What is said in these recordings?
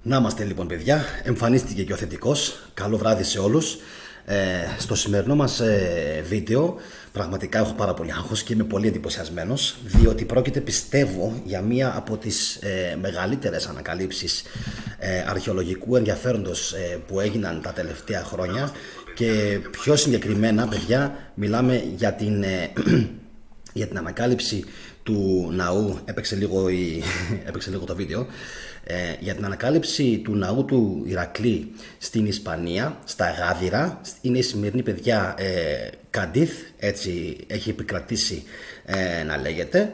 Να είμαστε λοιπόν παιδιά, εμφανίστηκε και ο θετικός. Καλό βράδυ σε όλους. Στο σημερινό μας βίντεο πραγματικά έχω πάρα πολύ άγχος και είμαι πολύ εντυπωσιασμένος, διότι πρόκειται, πιστεύω, για μία από τις μεγαλύτερες ανακαλύψεις αρχαιολογικού ενδιαφέροντος που έγιναν τα τελευταία χρόνια. Και πιο συγκεκριμένα, παιδιά, μιλάμε για την ανακάλυψη του ναού. Έπαιξε λίγο το βίντεο. Για την ανακάλυψη του ναού του Ηρακλή στην Ισπανία, στα Γάδυρα. Είναι η σημερινή, παιδιά, Καντίθ, έτσι έχει επικρατήσει να λέγεται.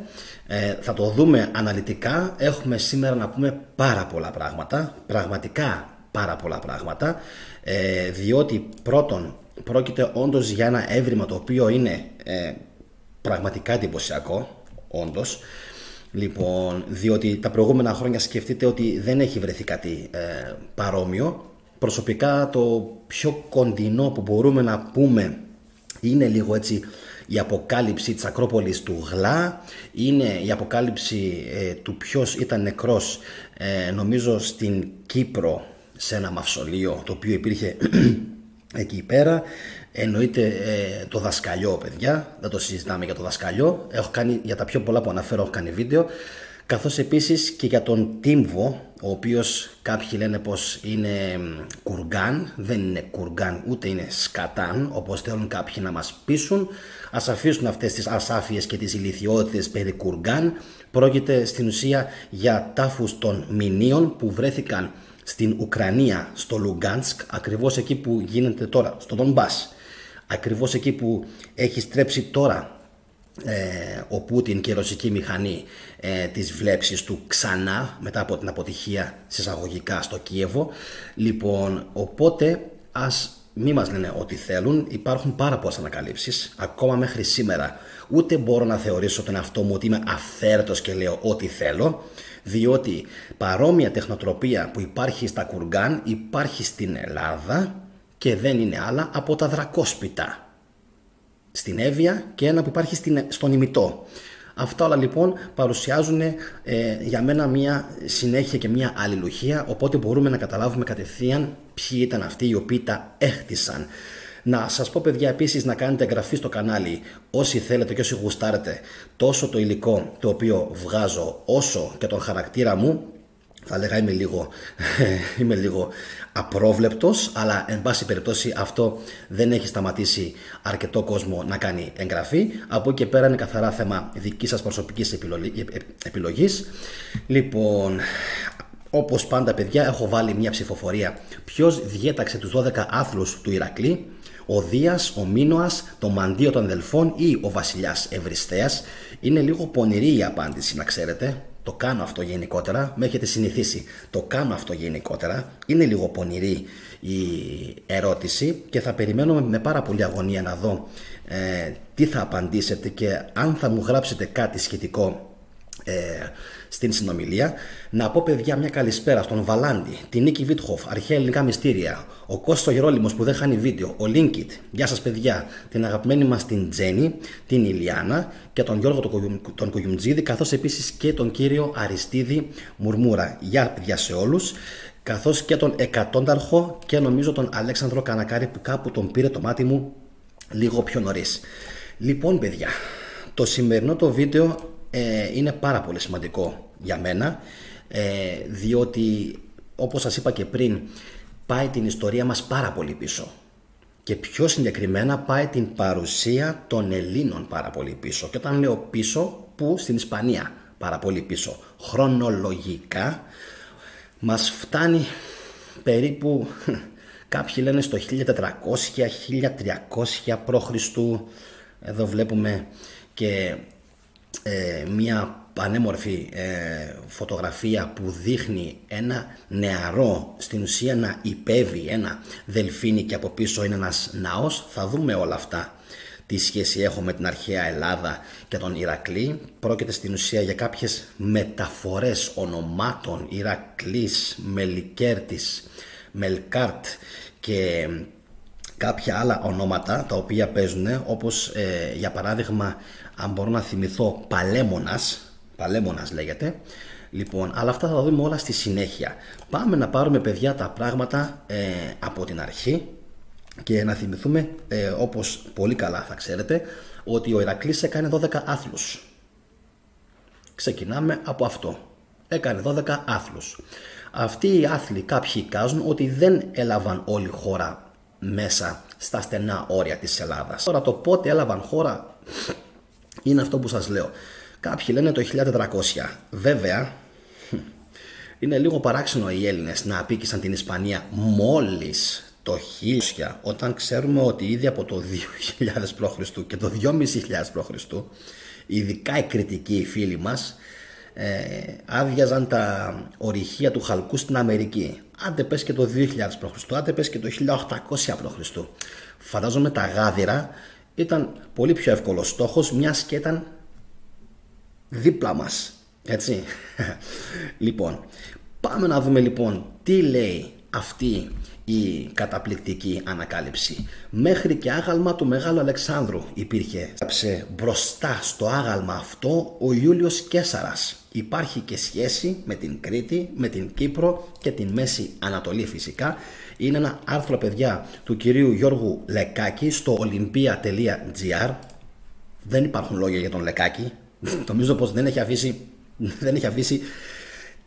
Θα το δούμε αναλυτικά. Έχουμε σήμερα να πούμε πάρα πολλά πράγματα, πραγματικά πάρα πολλά πράγματα, διότι πρώτον πρόκειται όντως για ένα έβριμα το οποίο είναι πραγματικά εντυπωσιακό, όντως. Λοιπόν, διότι τα προηγούμενα χρόνια σκεφτείτε ότι δεν έχει βρεθεί κάτι παρόμοιο. Προσωπικά το πιο κοντινό που μπορούμε να πούμε είναι λίγο έτσι η αποκάλυψη της Ακρόπολης του Γλά. Είναι η αποκάλυψη του ποιος ήταν νεκρός, νομίζω στην Κύπρο, σε ένα μαυσολείο το οποίο υπήρχε εκεί πέρα. Εννοείται το δασκαλιό, παιδιά, δεν το συζητάμε για το δασκαλιό. Έχω κάνει, για τα πιο πολλά που αναφέρω, έχω κάνει βίντεο. Καθώς επίσης και για τον Τίμβο, ο οποίος κάποιοι λένε πως είναι κουργκάν. Δεν είναι κουργκάν, ούτε είναι σκατάν, όπως θέλουν κάποιοι να μας πείσουν. Ας αφήσουν αυτές τις ασάφειες και τις ηλιθιότητες περί κουργκάν. Πρόκειται στην ουσία για τάφους των μηνύων που βρέθηκαν στην Ουκρανία, στο Λουγκάνσκ, ακριβώς εκεί που γίνεται τώρα, στο Ντονμπάς, ακριβώς εκεί που έχει στρέψει τώρα ο Πούτιν και η ρωσική μηχανή της βλέψης του ξανά μετά από την αποτυχία συσσαγωγικά στο Κίεβο. Λοιπόν, οπότε ας μη μας λένε ό,τι θέλουν. Υπάρχουν πάρα πολλές ανακαλύψεις ακόμα μέχρι σήμερα. Ούτε μπορώ να θεωρήσω τον εαυτό μου ότι είμαι αυθαίρετος και λέω ό,τι θέλω, διότι παρόμοια τεχνοτροπία που υπάρχει στα κουργκάν υπάρχει στην Ελλάδα και δεν είναι άλλα από τα δρακόσπιτα στην Εύβοια και ένα που υπάρχει στον Ημιτό. Αυτά όλα λοιπόν παρουσιάζουν για μένα μια συνέχεια και μια αλληλουχία, οπότε μπορούμε να καταλάβουμε κατευθείαν ποιοι ήταν αυτοί οι οποίοι τα έχτισαν. Να σας πω, παιδιά, επίσης να κάνετε εγγραφή στο κανάλι όσοι θέλετε και όσοι γουστάρετε τόσο το υλικό το οποίο βγάζω όσο και τον χαρακτήρα μου. Θα λέγα είμαι λίγο απρόβλεπτος, αλλά εν πάση περιπτώσει αυτό δεν έχει σταματήσει αρκετό κόσμο να κάνει εγγραφή. Από εκεί και πέρα είναι καθαρά θέμα δικής σας προσωπικής επιλογής. Λοιπόν, όπως πάντα, παιδιά, έχω βάλει μια ψηφοφορία. Ποιος διέταξε τους 12 άθλους του Ηρακλή? Ο Δίας, ο Μίνωας, το μαντίο των αδελφών ή ο βασιλιάς Ευριστέας? Είναι λίγο πονηρή η απάντηση, να ξέρετε. Το κάνω αυτό γενικότερα, με έχετε συνηθίσει. Το κάνω αυτό γενικότερα. Είναι λίγο πονηρή η ερώτηση και θα περιμένω με πάρα πολύ αγωνία να δω τι θα απαντήσετε και αν θα μου γράψετε κάτι σχετικό στην συνομιλία. Να πω, παιδιά, μια καλησπέρα στον Βαλάντι, την Νίκη Βίτχοφ, αρχαία ελληνικά μυστήρια, ο Κώστος Γερόλυμος που δεν χάνει βίντεο, ο Λίνκιτ, γεια σας παιδιά, την αγαπημένη μας την Τζέννη, την Ηλιάνα και τον Γιώργο τον Κουγιουμτζίδη, καθώς επίσης και τον κύριο Αριστίδη Μουρμούρα. Γεια, παιδιά, σε όλους, καθώς και τον Εκατόνταρχο και νομίζω τον Αλέξανδρο Κανακάρη που κάπου τον πήρε το μάτι μου λίγο πιο νωρίς. Λοιπόν, παιδιά, το σημερινό το βίντεο είναι πάρα πολύ σημαντικό για μένα, διότι όπως σας είπα και πριν, πάει την ιστορία μας πάρα πολύ πίσω και πιο συγκεκριμένα πάει την παρουσία των Ελλήνων πάρα πολύ πίσω. Και όταν λέω πίσω, που? Στην Ισπανία πάρα πολύ πίσω. Χρονολογικά μας φτάνει περίπου, κάποιοι λένε στο 1400-1300 π.Χ. Εδώ βλέπουμε και μια πανέμορφη φωτογραφία που δείχνει ένα νεαρό στην ουσία να υπέβει ένα δελφίνι και από πίσω είναι ένας ναός. Θα δούμε όλα αυτά, τι σχέση έχω με την αρχαία Ελλάδα και τον Ηρακλή. Πρόκειται στην ουσία για κάποιες μεταφορές ονομάτων: Ηρακλής, Μελικέρτης, Μελκάρτ και κάποια άλλα ονόματα τα οποία παίζουν, όπως για παράδειγμα, αν μπορώ να θυμηθώ, Παλέμονας λέγεται, Λοιπόν, αλλά αυτά θα τα δούμε όλα στη συνέχεια. Πάμε να πάρουμε, παιδιά, τα πράγματα από την αρχή και να θυμηθούμε, όπως πολύ καλά θα ξέρετε, ότι ο Ηρακλής έκανε 12 άθλους. Ξεκινάμε από αυτό. Έκανε 12 άθλους. Αυτοί οι άθλοι κάποιοι εικάζουν ότι δεν έλαβαν όλη χώρα μέσα στα στενά όρια της Ελλάδας. Τώρα το πότε έλαβαν χώρα είναι αυτό που σας λέω. Κάποιοι λένε το 1400. Βέβαια, είναι λίγο παράξενο οι Έλληνες να απίκησαν την Ισπανία μόλις το 1000, όταν ξέρουμε ότι ήδη από το 2000 π.Χ. και το 2500 π.Χ. ειδικά οι κριτικοί φίλοι μας άδειαζαν τα ορυχεία του χαλκού στην Αμερική. Άντε πες και το 2000 π.Χ., άντε πες και το 1800 π.Χ. Φαντάζομαι τα γάδυρα ήταν πολύ πιο εύκολος στόχος, μιας και ήταν δίπλα μας. Έτσι. Λοιπόν, πάμε να δούμε λοιπόν τι λέει αυτή η καταπληκτική ανακάλυψη. Μέχρι και άγαλμα του Μεγάλου Αλεξάνδρου υπήρχε. Μπροστά στο άγαλμα αυτό ο Ιούλιος Καίσαρας. Υπάρχει και σχέση με την Κρήτη, με την Κύπρο και την Μέση Ανατολή φυσικά. Είναι ένα άρθρο, παιδιά, του κυρίου Γιώργου Λεκάκη στο olympia.gr. Δεν υπάρχουν λόγια για τον Λεκάκη. Νομίζω πως δεν έχει αφήσει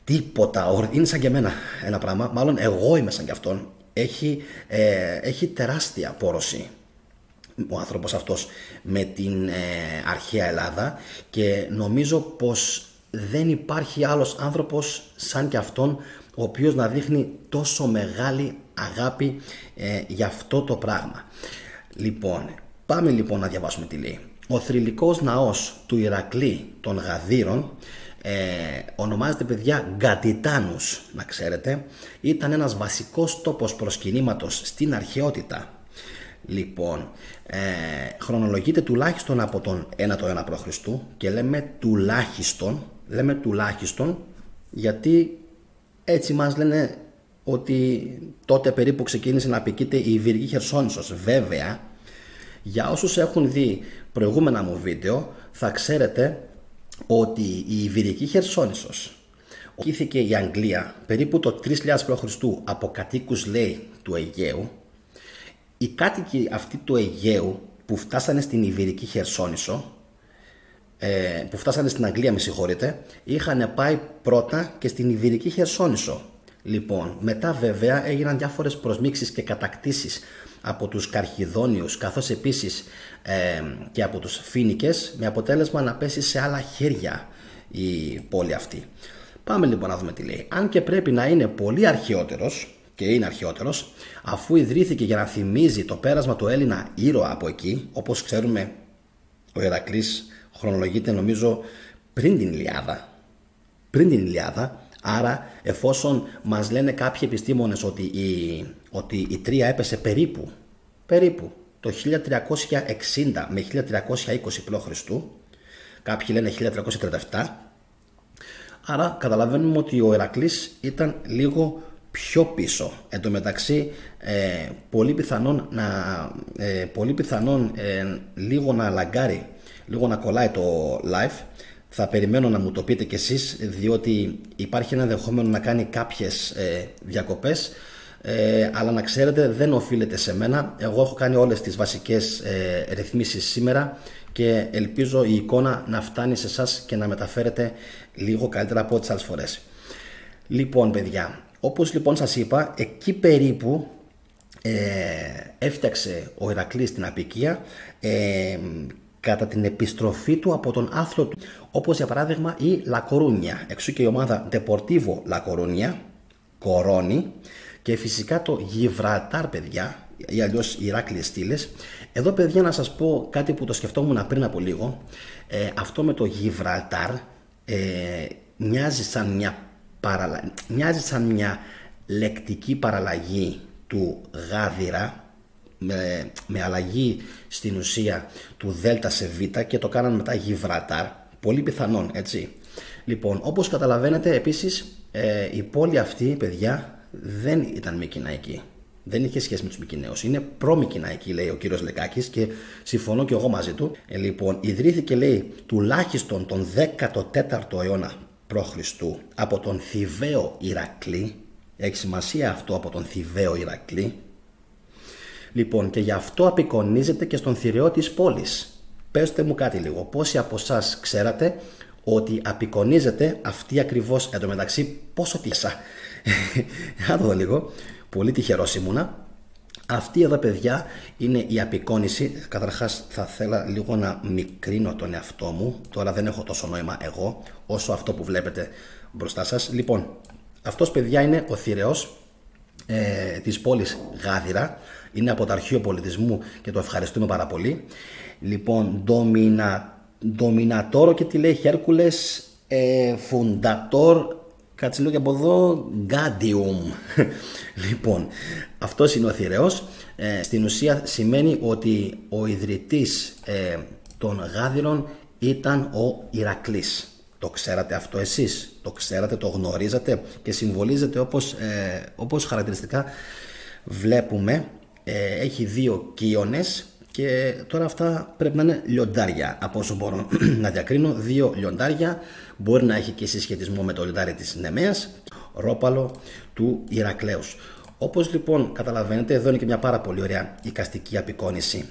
τίποτα. Είναι σαν και εμένα ένα πράγμα. Μάλλον εγώ είμαι σαν και αυτόν. Έχει τεράστια πόρωση ο άνθρωπος αυτός με την αρχαία Ελλάδα και νομίζω πως δεν υπάρχει άλλος άνθρωπος σαν και αυτόν ο οποίος να δείχνει τόσο μεγάλη αγάπη για αυτό το πράγμα. Λοιπόν, πάμε λοιπόν να διαβάσουμε τι λέει. Ο θρυλικός ναός του Ηρακλή των Γαδύρων ονομάζεται, παιδιά, Γκατιτάνους, να ξέρετε. Ήταν ένας βασικός τόπος προσκυνήματος στην αρχαιότητα. Λοιπόν, χρονολογείται τουλάχιστον από τον 1ο αιώνα π.Χ. και λέμε τουλάχιστον γιατί έτσι μας λένε ότι τότε περίπου ξεκίνησε να απικείται η Ιβηρική Χερσόνησος. Βέβαια, για όσους έχουν δει προηγούμενα μου βίντεο θα ξέρετε ότι η Ιβηρική Χερσόνησος οκήθηκε η Αγγλία περίπου το 3000 π.Χ. από κατοίκους, λέει, του Αιγαίου. Οι κάτοικοι αυτοί του Αιγαίου που φτάσανε στην Ιβηρική Χερσόνησο, που φτάσανε στην Αγγλία, με συγχωρείτε, είχαν πάει πρώτα και στην Ιβηρική Χερσόνησο. Λοιπόν, μετά βέβαια έγιναν διάφορες προσμίξεις και κατακτήσεις από τους Καρχιδόνιους, καθώς επίσης και από τους Φοίνικες, με αποτέλεσμα να πέσει σε άλλα χέρια η πόλη αυτή. Πάμε λοιπόν να δούμε τι λέει. Αν και πρέπει να είναι πολύ αρχαιότερος, και είναι αρχαιότερος, αφού ιδρύθηκε για να θυμίζει το πέρασμα του Έλληνα ήρωα από εκεί, όπως ξέρουμε ο Ηρακλής χρονολογείται νομίζω πριν την Ιλιάδα. Άρα, εφόσον μας λένε κάποιοι επιστήμονες ότι η Τρία έπεσε περίπου το 1360 με 1320 π.Χ., κάποιοι λένε 1337, άρα καταλαβαίνουμε ότι ο Ηρακλής ήταν λίγο πιο πίσω. Εν τω μεταξύ, πολύ πιθανόν λίγο να λαγκάρει, λίγο να κολλάει το live. Θα περιμένω να μου το πείτε κι εσείς, διότι υπάρχει ένα ενδεχόμενο να κάνει κάποιες διακοπές, αλλά να ξέρετε δεν οφείλεται σε μένα. Εγώ έχω κάνει όλες τις βασικές ρυθμίσεις σήμερα και ελπίζω η εικόνα να φτάνει σε εσάς και να μεταφέρετε λίγο καλύτερα από τις άλλες φορές. Λοιπόν, παιδιά, όπως λοιπόν σας είπα, εκεί περίπου έφτιαξε ο Ηρακλής την απικία κατά την επιστροφή του από τον άθλο του, όπως για παράδειγμα η La Coruña, εξού και η ομάδα Deportivo La Coruña, Κορώνη, και φυσικά το Γιβραλτάρ, παιδιά, ή αλλιώς Ηράκλειες Στήλες. Εδώ, παιδιά, να σας πω κάτι που το σκεφτόμουν πριν από λίγο. Αυτό με το Γιβραλτάρ μοιάζει σαν μια λεκτική παραλλαγή του γάδυρα, με αλλαγή στην ουσία του Δέλτα σε Β, και το κάναν μετά Γιβραλτάρ. Πολύ πιθανόν, έτσι. Λοιπόν, όπως καταλαβαίνετε, επίσης η πόλη αυτή, παιδιά, δεν ήταν Μικηναϊκή. Δεν είχε σχέση με τους Μικηναίους. Είναι προ-Μικηναϊκή, λέει ο κύριος Λεκάκης, και συμφωνώ και εγώ μαζί του. Λοιπόν, ιδρύθηκε, λέει, τουλάχιστον τον 14ο αιώνα π.Χ. από τον Θηβαίο Ηρακλή. Έχει σημασία αυτό, από τον Θηβαίο Ηρακλή. Λοιπόν, και γι' αυτό απεικονίζεται και στον θηρεό της πόλης. Πέστε μου κάτι λίγο, πόσοι από εσάς ξέρατε ότι απεικονίζεται αυτή ακριβώς? Εν τω μεταξύ, πόσο τύχασα. Να το δω λίγο. Πολύ τυχερός ήμουνα. Αυτή εδώ, παιδιά, είναι η απεικόνιση. Καταρχάς, θα θέλα λίγο να μικρύνω τον εαυτό μου. Τώρα δεν έχω τόσο νόημα εγώ όσο αυτό που βλέπετε μπροστά σας. Λοιπόν, αυτός, παιδιά, είναι ο θηρεός της πόλης Γάδυρα. Είναι από το Αρχείο Πολιτισμού και το ευχαριστούμε πάρα πολύ. Λοιπόν, Dominator, και τι λέει, Χέρκουλες Fundator, κάτσε λίγο και από εδώ, Gadium. Λοιπόν, αυτός είναι ο θηρεός. Στην ουσία σημαίνει ότι ο ιδρυτής των Γάδυρων ήταν ο Ηρακλής. Το ξέρατε αυτό εσείς? Το ξέρατε, το γνωρίζατε? Και συμβολίζεται όπως χαρακτηριστικά βλέπουμε. Έχει 2 κύονες και τώρα αυτά πρέπει να είναι λιοντάρια, από όσο μπορώ να διακρίνω. 2 λιοντάρια, μπορεί να έχει και συσχετισμό με το λιοντάρι της Νεμαίας, ρόπαλο του Ηρακλέους. Όπως λοιπόν καταλαβαίνετε, εδώ είναι και μια πάρα πολύ ωραία εικαστική απεικόνιση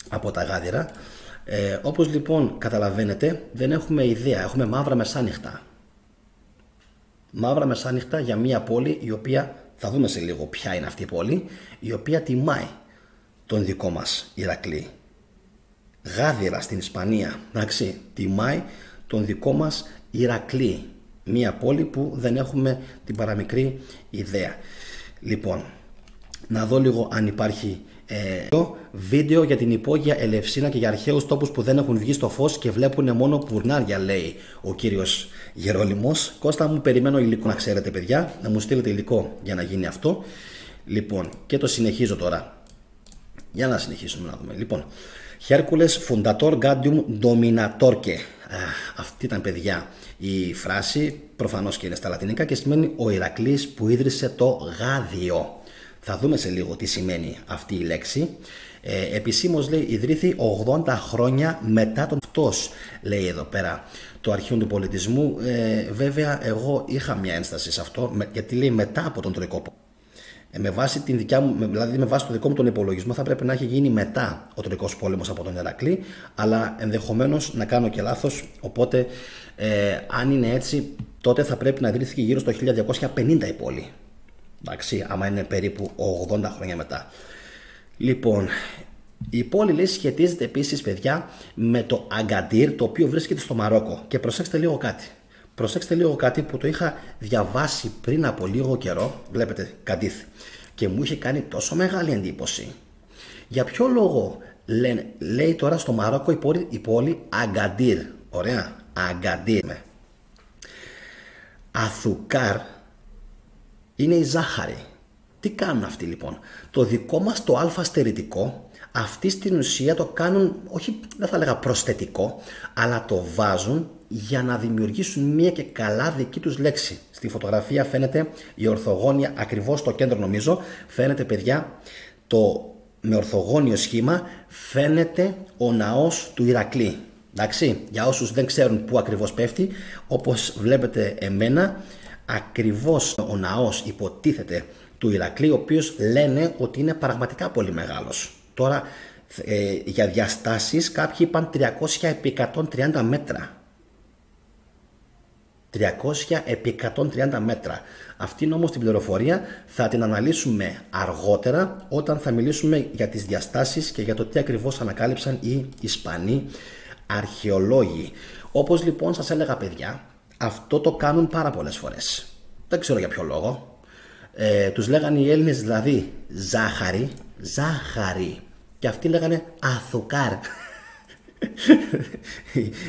από τα Γάδυρα. Όπως λοιπόν καταλαβαίνετε, δεν έχουμε ιδέα, έχουμε μαύρα μεσάνυχτα. Μαύρα μεσάνυχτα για μια πόλη η οποία, θα δούμε σε λίγο ποια είναι αυτή η πόλη, η οποία τιμάει τον δικό μας Ηρακλή. Γάδυρα στην Ισπανία, εντάξει, τιμάει τον δικό μας Ηρακλή. Μια πόλη που δεν έχουμε την παραμικρή ιδέα. Λοιπόν, να δω λίγο αν υπάρχει βίντεο για την υπόγεια Ελευσίνα και για αρχαίους τόπους που δεν έχουν βγει στο φως και βλέπουν μόνο πουρνάρια, λέει ο κύριος Γερόλυμος. Κώστα μου, περιμένω υλικό, να ξέρετε, παιδιά, να μου στείλετε υλικό για να γίνει αυτό. Λοιπόν, και το συνεχίζω τώρα. Για να συνεχίσουμε να δούμε. Λοιπόν, Χέρκουλες Fundator Gadium Dominatorque. Αυτή ήταν, παιδιά, η φράση. Προφανώς και είναι στα λατινικά και σημαίνει ο Ηρακλής που ίδρυσε το Γάδιο. Θα δούμε σε λίγο τι σημαίνει αυτή η λέξη. Επισήμως, λέει, ιδρύθη 80 χρόνια μετά τον αυτός, λέει εδώ πέρα το Αρχείο του Πολιτισμού. Βέβαια, εγώ είχα μια ένσταση σε αυτό, γιατί λέει μετά από τον Τροικό Πόλεμο. Με βάση την δικιά μου, δηλαδή με βάση το δικό μου τον υπολογισμό, θα πρέπει να έχει γίνει μετά ο Τροικός Πόλεμος από τον Ηρακλή, αλλά ενδεχομένως να κάνω και λάθος. Οπότε, αν είναι έτσι, τότε θα πρέπει να ιδρύθηκε γύρω στο 1250 η πόλη. Εντάξει, άμα είναι περίπου 80 χρόνια μετά. Λοιπόν, η πόλη, λέει, σχετίζεται επίσης, παιδιά, με το Αγκαντήρ, το οποίο βρίσκεται στο Μαρόκο. Και προσέξτε λίγο κάτι. Προσέξτε λίγο κάτι που το είχα διαβάσει πριν από λίγο καιρό. Βλέπετε, Καντίθ. Και μου είχε κάνει τόσο μεγάλη εντύπωση. Για ποιο λόγο λέει τώρα στο Μαρόκο η πόλη Αγκαντήρ? Ωραία, Αγκαντήρ. Αθουκάρ είναι η ζάχαρη. Τι κάνουν αυτοί λοιπόν? Το δικό μας το αλφα στερητικό, αυτοί στην ουσία το κάνουν, όχι, δεν θα λέγα προσθετικό, αλλά το βάζουν για να δημιουργήσουν μία και καλά δική τους λέξη. Στη φωτογραφία φαίνεται η ορθογώνια, ακριβώς στο κέντρο νομίζω, φαίνεται, παιδιά, με ορθογώνιο σχήμα, φαίνεται ο ναός του Ηρακλή. Εντάξει, για όσους δεν ξέρουν πού ακριβώς πέφτει, όπως βλέπετε εμένα, ακριβώς ο ναός υποτίθεται του Ηρακλή, ο οποίος λένε ότι είναι πραγματικά πολύ μεγάλος. Τώρα, για διαστάσεις κάποιοι είπαν 300 επί 130 μέτρα. 300 επί 130 μέτρα. Αυτήν όμως την πληροφορία θα την αναλύσουμε αργότερα, όταν θα μιλήσουμε για τις διαστάσεις και για το τι ακριβώς ανακάλυψαν οι Ισπανοί αρχαιολόγοι. Όπως λοιπόν σας έλεγα, παιδιά, αυτό το κάνουν πάρα πολλές φορές. Δεν ξέρω για ποιο λόγο. Τους λέγανε οι Έλληνες δηλαδή ζάχαρη, και αυτοί λέγανε αθουκάρ.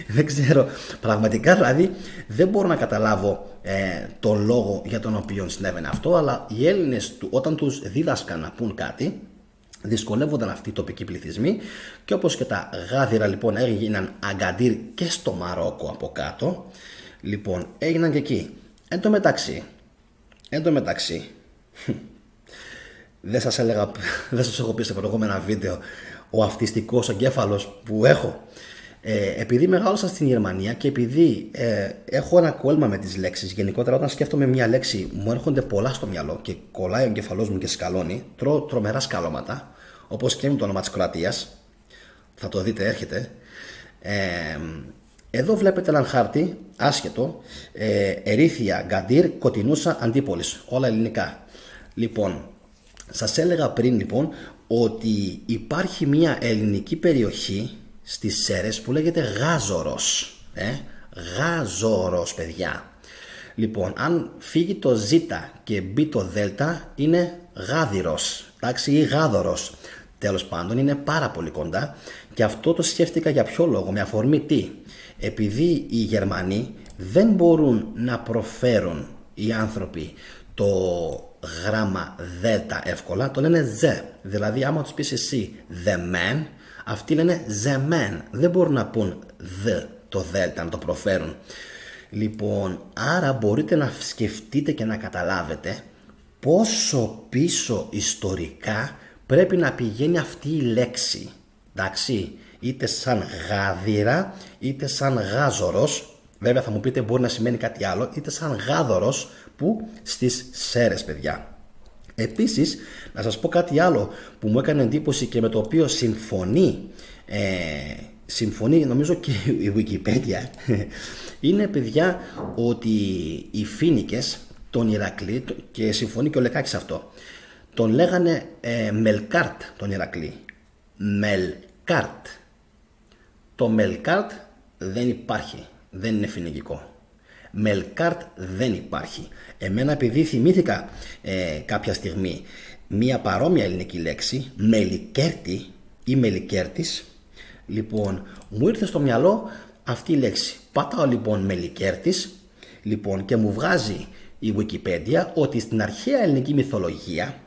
Δεν ξέρω, πραγματικά δηλαδή δεν μπορώ να καταλάβω τον λόγο για τον οποίο συνέβαινε αυτό, αλλά οι Έλληνες όταν τους δίδασκαν να πούν κάτι, δυσκολεύονταν αυτοί οι τοπικοί πληθυσμοί, και όπως και τα Γάδυρα λοιπόν έγιναν Αγκαντήρ και στο Μαρόκο από κάτω, λοιπόν έγιναν και εκεί. Εν τω μεταξύ δεν σας έχω πει σε προηγούμενα βίντεο ο αυτιστικός εγκέφαλος που έχω. Επειδή μεγάλωσα στην Γερμανία και επειδή έχω ένα κόλλημα με τις λέξεις, γενικότερα όταν σκέφτομαι μια λέξη μου έρχονται πολλά στο μυαλό και κολλάει ο εγκεφαλός μου και σκαλώνει, τρώω τρομερά σκαλώματα, όπως και με το όνομα της Κροατίας. Θα το δείτε, έρχεται. Εδώ βλέπετε έναν χάρτη άσχετο, Ερήθια, Γκαντήρ, Κωτεινούσα, Αντίπολης, όλα ελληνικά. Λοιπόν, σας έλεγα πριν λοιπόν ότι υπάρχει μια ελληνική περιοχή στις Σέρρες που λέγεται Γάζορος. Γάζορος, παιδιά. Λοιπόν, αν φύγει το Ζ και μπει το Δ είναι Γάδυρος, εντάξει, ή Γάδορος. Τέλος πάντων είναι πάρα πολύ κοντά και αυτό το σκέφτηκα για ποιο λόγο, με αφορμή τι? Επειδή οι Γερμανοί δεν μπορούν να προφέρουν οι άνθρωποι το γράμμα δέλτα εύκολα, το λένε ζε. Δηλαδή άμα τους πεις εσύ the man, αυτοί λένε the man. Δεν μπορούν να πούν το δέλτα, να το προφέρουν. Λοιπόν, άρα μπορείτε να σκεφτείτε και να καταλάβετε πόσο πίσω ιστορικά πρέπει να πηγαίνει αυτή η λέξη. Εντάξει, είτε σαν γάδυρα, είτε σαν γάζορος. Βέβαια θα μου πείτε μπορεί να σημαίνει κάτι άλλο, είτε σαν γάδορος που στις Σέρρες, παιδιά. Επίσης, να σας πω κάτι άλλο που μου έκανε εντύπωση και με το οποίο συμφωνεί νομίζω και η Wikipedia. Είναι, παιδιά, ότι οι Φοίνικες, τον Ηρακλή, και συμφωνεί και ο Λεκάκης αυτό, τον λέγανε Μελκάρτ τον Ηρακλή. Μελκάρτ. Το Μελκάρτ δεν υπάρχει, δεν είναι φοινικικό. Μελκάρτ δεν υπάρχει. Εμένα επειδή θυμήθηκα κάποια στιγμή μία παρόμοια ελληνική λέξη, Μελικέρτη ή Μελικέρτης, λοιπόν μου ήρθε στο μυαλό αυτή η λέξη. Πατάω λοιπόν Μελικέρτης, λοιπόν, και μου βγάζει η Wikipedia ότι στην αρχαία ελληνική μυθολογία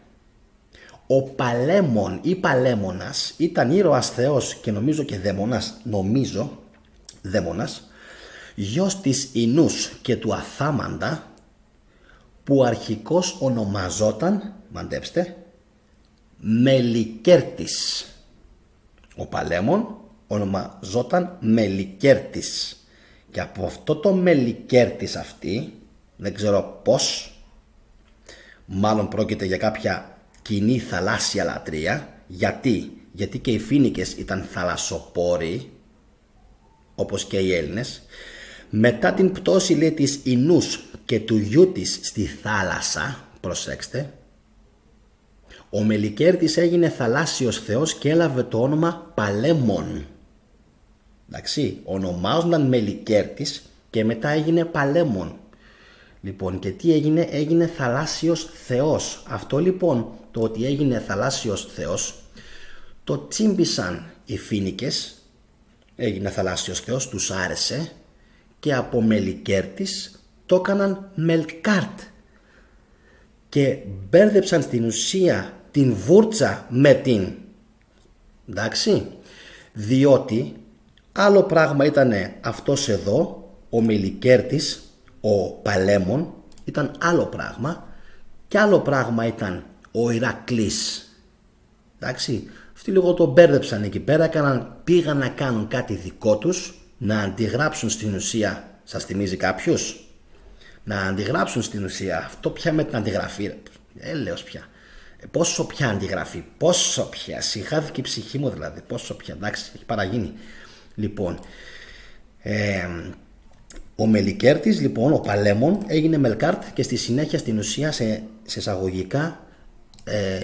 ο Παλέμων ή Παλέμονας ήταν ήρωας θεός και νομίζω και δαίμονας, γιος της Ινούς και του Αθάμαντα, που αρχικώς ονομαζόταν, μαντέψτε, Μελικέρτης. Ο Παλέμων ονομαζόταν Μελικέρτης και από αυτό το Μελικέρτης αυτή, δεν ξέρω πώς, μάλλον πρόκειται για κάποια κοινή θαλάσσια λατρεία. Γιατί και οι Φοίνικες ήταν θαλασσοπόροι όπως και οι Έλληνες. Μετά την πτώση, λέει, της Ινούς και του γιού της στη θάλασσα, προσέξτε, ο Μελικέρτης έγινε θαλάσσιος θεός και έλαβε το όνομα Παλέμων. Εντάξει, ονομάζονταν Μελικέρτης και μετά έγινε Παλέμων. Λοιπόν, και τι έγινε? Έγινε θαλάσσιος θεός. Αυτό λοιπόν, το ότι έγινε θαλάσσιος θεός, το τσίμπησαν οι Φοίνικες, έγινε θαλάσσιος θεός, τους άρεσε και από Μελικέρτης το έκαναν Μελκάρτ και μπέρδεψαν στην ουσία την βούρτσα με την, εντάξει, διότι άλλο πράγμα ήταν αυτός εδώ, ο Μελικέρτης, ο Παλέμων, ήταν άλλο πράγμα, και άλλο πράγμα ήταν ο Ηρακλής. Εντάξει, αυτοί λίγο το μπέρδεψαν εκεί πέρα, πήγαν να κάνουν κάτι δικό τους, να αντιγράψουν στην ουσία. Σας θυμίζει κάποιους? Να αντιγράψουν στην ουσία. Αυτό πια με την αντιγραφή, έλεος πια. Πόσο πια αντιγραφή, πόσο πια, συγχάθηκε η ψυχή μου δηλαδή, πόσο πια, εντάξει, έχει παραγίνει. Λοιπόν, ο Μελικέρτης, λοιπόν, ο Παλέμων, έγινε Μελκάρτ και στη συνέχεια στην ουσία σε εισαγωγικά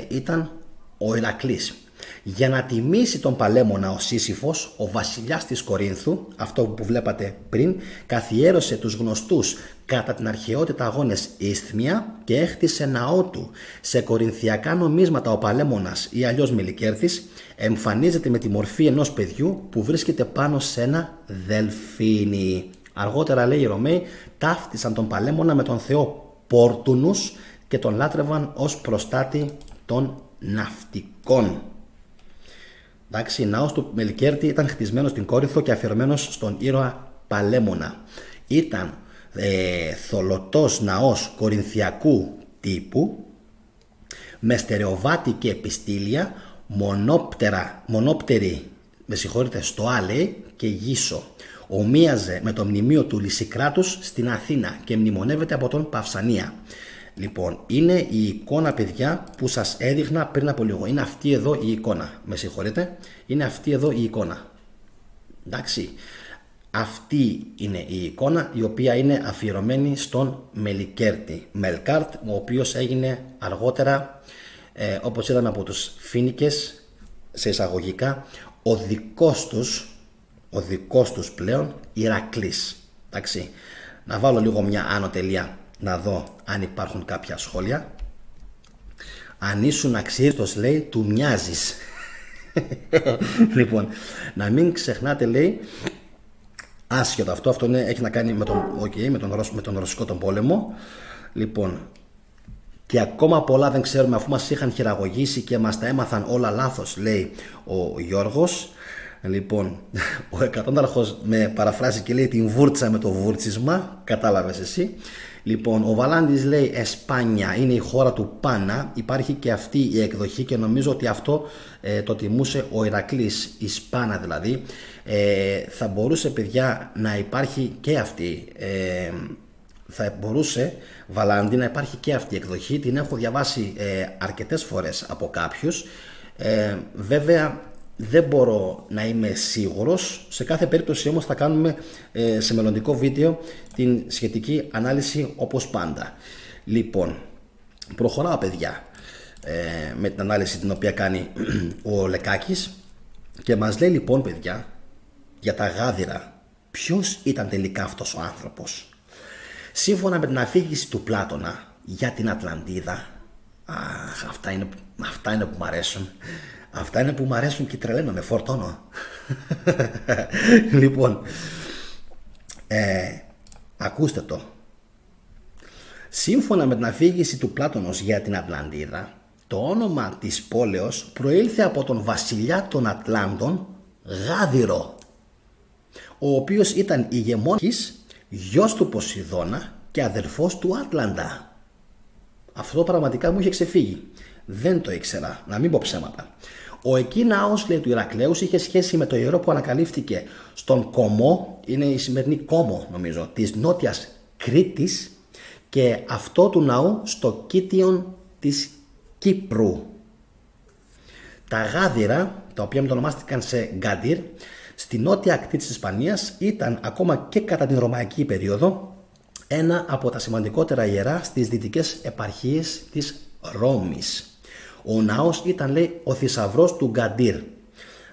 ήταν ο Ηρακλής. Για να τιμήσει τον Παλέμωνα ο Σύσυφος, ο βασιλιάς της Κορίνθου, αυτό που βλέπατε πριν, καθιέρωσε τους γνωστούς κατά την αρχαιότητα αγώνες Ισθμία και έχτισε ναό του. Σε κορινθιακά νομίσματα ο Παλέμωνας ή αλλιώς Μελικέρτης εμφανίζεται με τη μορφή ενός παιδιού που βρίσκεται πάνω σε ένα δελφίνι. Αργότερα, λέει, οι Ρωμαίοι ταύτισαν τον Παλέμωνα με τον θεό Πόρτουνους και τον λάτρευαν ως προστάτη των ναυτικών. Εντάξει, ο ναός του Μελικέρτη ήταν χτισμένος στην Κόρινθο και αφιερωμένος στον ήρωα Παλέμωνα. Ήταν θολωτός ναός κορινθιακού τύπου, με στερεοβάτη και επιστήλια, μονόπτερη με συγχωρείτε, στο Α λέει και Γίσο. Ομοίαζε με το μνημείο του Λυσικράτους στην Αθήνα και μνημονεύεται από τον Παυσανία. Λοιπόν, είναι η εικόνα, παιδιά, που σας έδειχνα πριν από λίγο. Είναι αυτή εδώ η εικόνα. Με συγχωρείτε, είναι αυτή εδώ η εικόνα. Εντάξει. Αυτή είναι η εικόνα, η οποία είναι αφιερωμένη στον Μελικέρτη. Μελκάρτ, ο οποίος έγινε αργότερα, όπως είδαμε από τους Φοίνικες, σε εισαγωγικά, ο δικός τους πλέον Ηρακλής. Εντάξει. Να βάλω λίγο μια άνω τελεία, να δω αν υπάρχουν κάποια σχόλια. Αν ήσουν αξίρτος, λέει, του μοιάζεις. Λοιπόν, να μην ξεχνάτε, λέει, άσχετο αυτό είναι, έχει να κάνει με τον Ρωσικό τον πόλεμο. Λοιπόν, και ακόμα πολλά δεν ξέρουμε, αφού μας είχαν χειραγωγήσει και μας τα έμαθαν όλα λάθος, λέει ο Γιώργος. Λοιπόν, ο εκατόνταρχος με παραφράζει και λέει την βούρτσα με το βούρτσισμα, κατάλαβες εσύ. Λοιπόν, ο Βαλάντης λέει Εσπάνια είναι η χώρα του Πάνα, υπάρχει και αυτή η εκδοχή και νομίζω ότι αυτό το τιμούσε ο Ηρακλής, Ισπάνα δηλαδή. Θα μπορούσε, παιδιά, να υπάρχει και αυτή, θα μπορούσε, Βαλάντη, να υπάρχει και αυτή η εκδοχή, την έχω διαβάσει αρκετές φορές από κάποιους. Βέβαια δεν μπορώ να είμαι σίγουρος, σε κάθε περίπτωση όμως θα κάνουμε σε μελλοντικό βίντεο την σχετική ανάλυση όπως πάντα. Λοιπόν, προχωράω, παιδιά, με την ανάλυση την οποία κάνει ο Λεκάκης και μας λέει, λοιπόν, παιδιά, για τα γάδυρα. Ποιος ήταν τελικά αυτός ο άνθρωπος? Σύμφωνα με την αφήγηση του Πλάτωνα για την Ατλαντίδα, αυτά είναι που μου αρέσουν. Αυτά είναι που μου αρέσουν και τρελαίνομαι, φορτώνω. Λοιπόν, ακούστε το. Σύμφωνα με την αφήγηση του Πλάτωνος για την Ατλαντίδα, το όνομα της πόλεως προήλθε από τον βασιλιά των Ατλάντων, Γάδυρο, ο οποίος ήταν ηγεμόνης, γιος του Ποσειδώνα και αδερφός του Άτλαντα. Αυτό πραγματικά μου είχε ξεφύγει. Δεν το ήξερα, να μην πω ψέματα. Ο εκεί ναός, λέει, του Ηρακλέους είχε σχέση με το ιερό που ανακαλύφθηκε στον Κομό, είναι η σημερινή Κόμο νομίζω, της νότιας Κρήτης, και αυτό του ναού στο Κίτιον της Κύπρου. Τα γάδυρα, τα οποία μετονομάστηκαν σε Γκάντιρ, στη νότια ακτή της Ισπανίας, ήταν ακόμα και κατά την Ρωμαϊκή περίοδο ένα από τα σημαντικότερα ιερά στις δυτικές επαρχίες της Ρώμης. Ο ναός ήταν, λέει, ο θησαυρός του Γκάντιρ.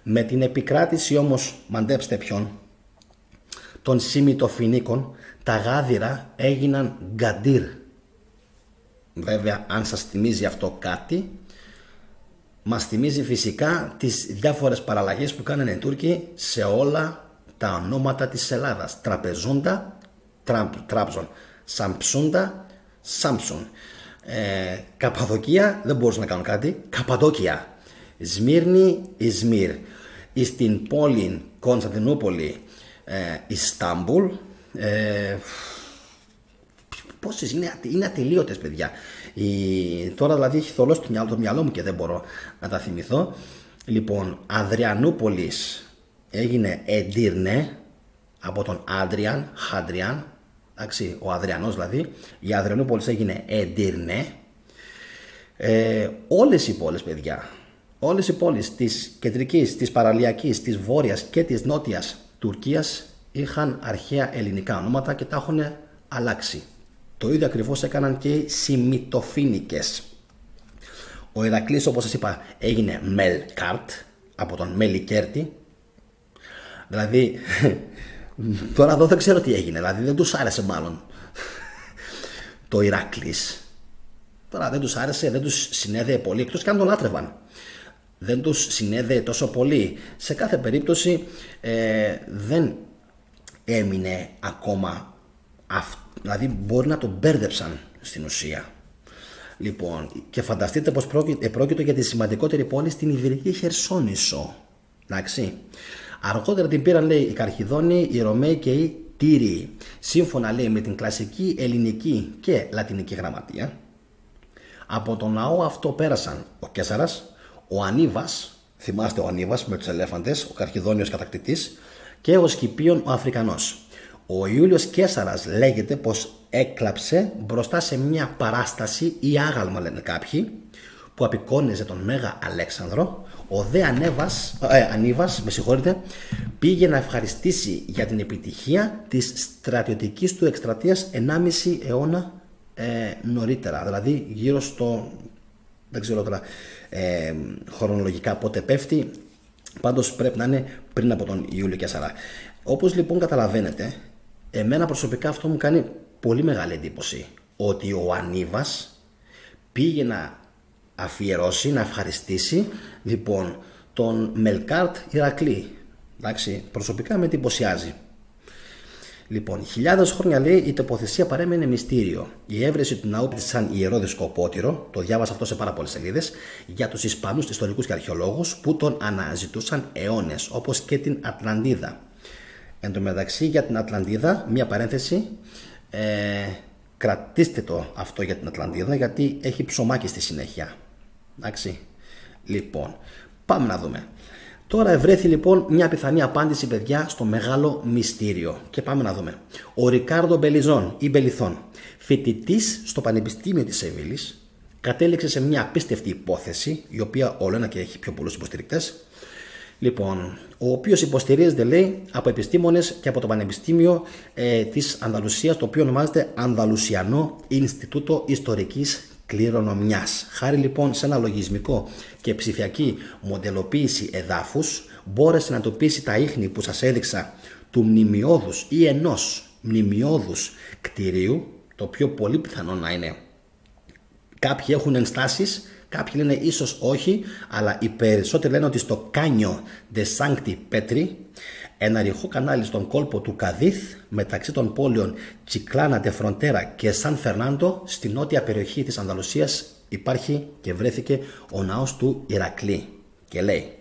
Με την επικράτηση όμως, μαντέψτε ποιον, των Σιμιτοφινίκων, τα γάδυρα έγιναν Γκάντιρ. Βέβαια, αν σας θυμίζει αυτό κάτι, μας θυμίζει φυσικά τις διάφορες παραλλαγές που κάνανε οι Τούρκοι σε όλα τα ονόματα της Ελλάδας. Τραπεζούντα, Τράμπζον, Σαμψούντα, Σάμψον. Καπαδοκία, δεν μπορούσα να κάνω κάτι, Καπαδόκια. Σμύρνη, Ισμύρ. Στην πόλη Κωνσταντινούπολη, Ιστάμπουλ. Πόσες είναι ατελείωτες, παιδιά. Τώρα δηλαδή έχει θολώσει το μυαλό μου και δεν μπορώ να τα θυμηθώ. Λοιπόν, Αδριανούπολης έγινε Εντύρνε από τον Άντριαν, Χάντριαν. Εντάξει, ο Αδριανός δηλαδή. Η Αδριανούπολης έγινε Εντύρνε. Όλες οι πόλεις, παιδιά, όλες οι πόλεις της κεντρικής, της παραλιακής, της βόρειας και της νότιας Τουρκίας είχαν αρχαία ελληνικά ονόματα και τα έχουν αλλάξει. Το ίδιο ακριβώς έκαναν και οι Σιμιτοφίνικες. Ο Ηρακλής, όπως σας είπα, έγινε Μελκάρτ από τον Μελικέρτη. Δηλαδή, τώρα εδώ δεν ξέρω τι έγινε, δηλαδή δεν τους άρεσε μάλλον το Ηρακλής. Τώρα δεν τους άρεσε, δεν τους συνέδεε πολύ, εκτός και αν τον λάτρευαν. Δεν τους συνέδεε τόσο πολύ. Σε κάθε περίπτωση δεν έμεινε ακόμα δηλαδή μπορεί να τον μπέρδεψαν στην ουσία. Λοιπόν, και φανταστείτε πως πρόκειται για τη σημαντικότερη πόλη στην Ιβηρική Χερσόνησο. Εντάξει. Αργότερα την πήραν, λέει, οι Καρχιδόνοι, οι Ρωμαίοι και οι Τύριοι. Σύμφωνα, λέει, με την κλασική ελληνική και λατινική γραμματεία, από τον ναό αυτό πέρασαν ο Καίσαρας, ο Ανίβας, θυμάστε ο Ανίβας με τους ελέφαντες, ο Καρχιδόνιος κατακτητής, και ο Σκυπίων ο Αφρικανός. Ο Ιούλιος Καίσαρας λέγεται πως έκλαψε μπροστά σε μια παράσταση ή άγαλμα, λένε κάποιοι, που απεικόνιζε τον Μέγα Αλέξανδρο. Ο δε Ανίβας, πήγε να ευχαριστήσει για την επιτυχία της στρατιωτικής του εκστρατείας 1,5 αιώνα νωρίτερα, δηλαδή γύρω στο, δεν ξέρω τώρα χρονολογικά πότε πέφτει, πάντως πρέπει να είναι πριν από τον Ιούλιο Καίσαρα. Όπως λοιπόν καταλαβαίνετε, εμένα προσωπικά αυτό μου κάνει πολύ μεγάλη εντύπωση, ότι ο Ανίβας πήγε να αφιερώσει, να ευχαριστήσει λοιπόν τον Μελκάρτ Ηρακλή. Εντάξει, προσωπικά με εντυπωσιάζει. Λοιπόν, χιλιάδες χρόνια, λέει, η τοποθεσία παρέμενε μυστήριο. Η έβρεση του ναού σαν ιερό δισκοπότηρο, το διάβασα αυτό σε πάρα πολλές σελίδες, για τους Ισπανούς ιστορικούς και αρχαιολόγους που τον αναζητούσαν αιώνες, όπως και την Ατλαντίδα. Εν τω μεταξύ, για την Ατλαντίδα, μία παρένθεση, κρατήστε το αυτό για την Ατλαντίδα, γιατί έχει ψωμάκι στη συνέχεια. Εντάξει. Λοιπόν, πάμε να δούμε. Τώρα ευρέθη λοιπόν μια πιθανή απάντηση, παιδιά, στο μεγάλο μυστήριο. Και πάμε να δούμε. Ο Ρικάρντο Μπελιζόν ή Μπελιθόν, φοιτητής στο Πανεπιστήμιο της Σεβίλης, κατέληξε σε μια απίστευτη υπόθεση, η οποία όλο ένα και έχει πιο πολλούς υποστηρικτές. Λοιπόν, ο οποίος υποστηρίζεται, λέει, από επιστήμονες και από το Πανεπιστήμιο της Ανδαλουσίας, το οποίο ονομάζεται Ανδαλουσιανό Ινστιτούτο Ιστορικής Κληρονομιάς. Χάρη λοιπόν σε ένα λογισμικό και ψηφιακή μοντελοποίηση εδάφους, μπόρεσε να εντοπίσει τα ίχνη που σας έδειξα του μνημειώδους ή ενός μνημειώδους κτηρίου, το οποίο πολύ πιθανό να είναι. Κάποιοι έχουν ενστάσεις, κάποιοι λένε ίσως όχι, αλλά οι περισσότεροι λένε ότι στο Κάνιο de Sancti Petri, ένα ρηχό κανάλι στον κόλπο του Καδίθ, μεταξύ των πόλεων Τσικλάνα de Frontera και Σαν Φερνάντο, στη νότια περιοχή της Ανδαλουσίας, υπάρχει και βρέθηκε ο ναός του Ηρακλή. Και λέει,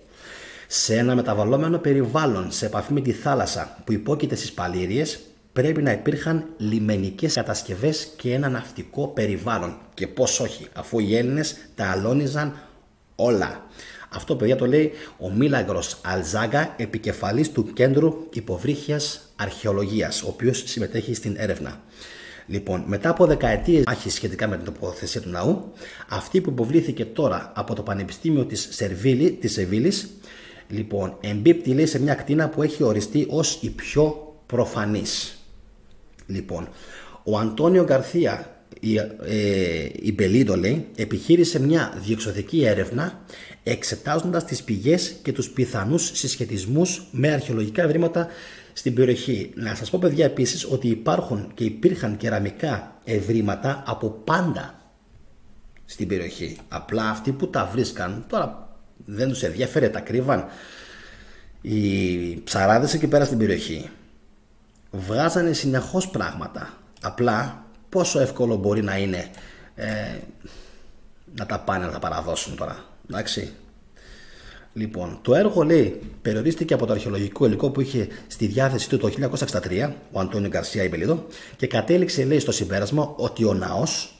σε ένα μεταβαλλόμενο περιβάλλον σε επαφή με τη θάλασσα που υπόκειται στις παλήριες, πρέπει να υπήρχαν λιμενικές κατασκευές και ένα ναυτικό περιβάλλον. Και πώς όχι, αφού οι Έλληνες τα αλώνιζαν όλα. Αυτό, παιδιά, το λέει ο Μίλαγκρος Αλζάγκα, επικεφαλής του Κέντρου Υποβρύχιας Αρχαιολογίας, ο οποίος συμμετέχει στην έρευνα. Λοιπόν, μετά από δεκαετίες μάχης σχετικά με την τοποθεσία του ναού, αυτή που υποβλήθηκε τώρα από το Πανεπιστήμιο της Σεβίλης, λοιπόν, εμπίπτει, λέει, σε μια κτίνα που έχει οριστεί ως η πιο προφανής. Λοιπόν, ο Αντώνιο Γκαρθία η Μπελίντο, λέει, επιχείρησε μια διεξοδική έρευνα εξετάζοντας τις πηγές και τους πιθανούς συσχετισμούς με αρχαιολογικά ευρήματα στην περιοχή. Να σας πω, παιδιά, επίσης ότι υπάρχουν και υπήρχαν κεραμικά ευρήματα από πάντα στην περιοχή. Απλά αυτοί που τα βρίσκαν, τώρα δεν τους ενδιαφέρε, τα κρύβαν. Οι ψαράδες εκεί πέρα στην περιοχή βγάζανε συνεχώς πράγματα. Απλά πόσο εύκολο μπορεί να είναι να τα πάνε να τα παραδώσουν τώρα. Εντάξει. Λοιπόν, το έργο, λέει, περιορίστηκε από το αρχαιολογικό υλικό που είχε στη διάθεση του το 1963 ο Αντώνιο Γκαρσία Ιμπελίδο και κατέληξε, λέει, στο συμπέρασμα ότι ο ναός,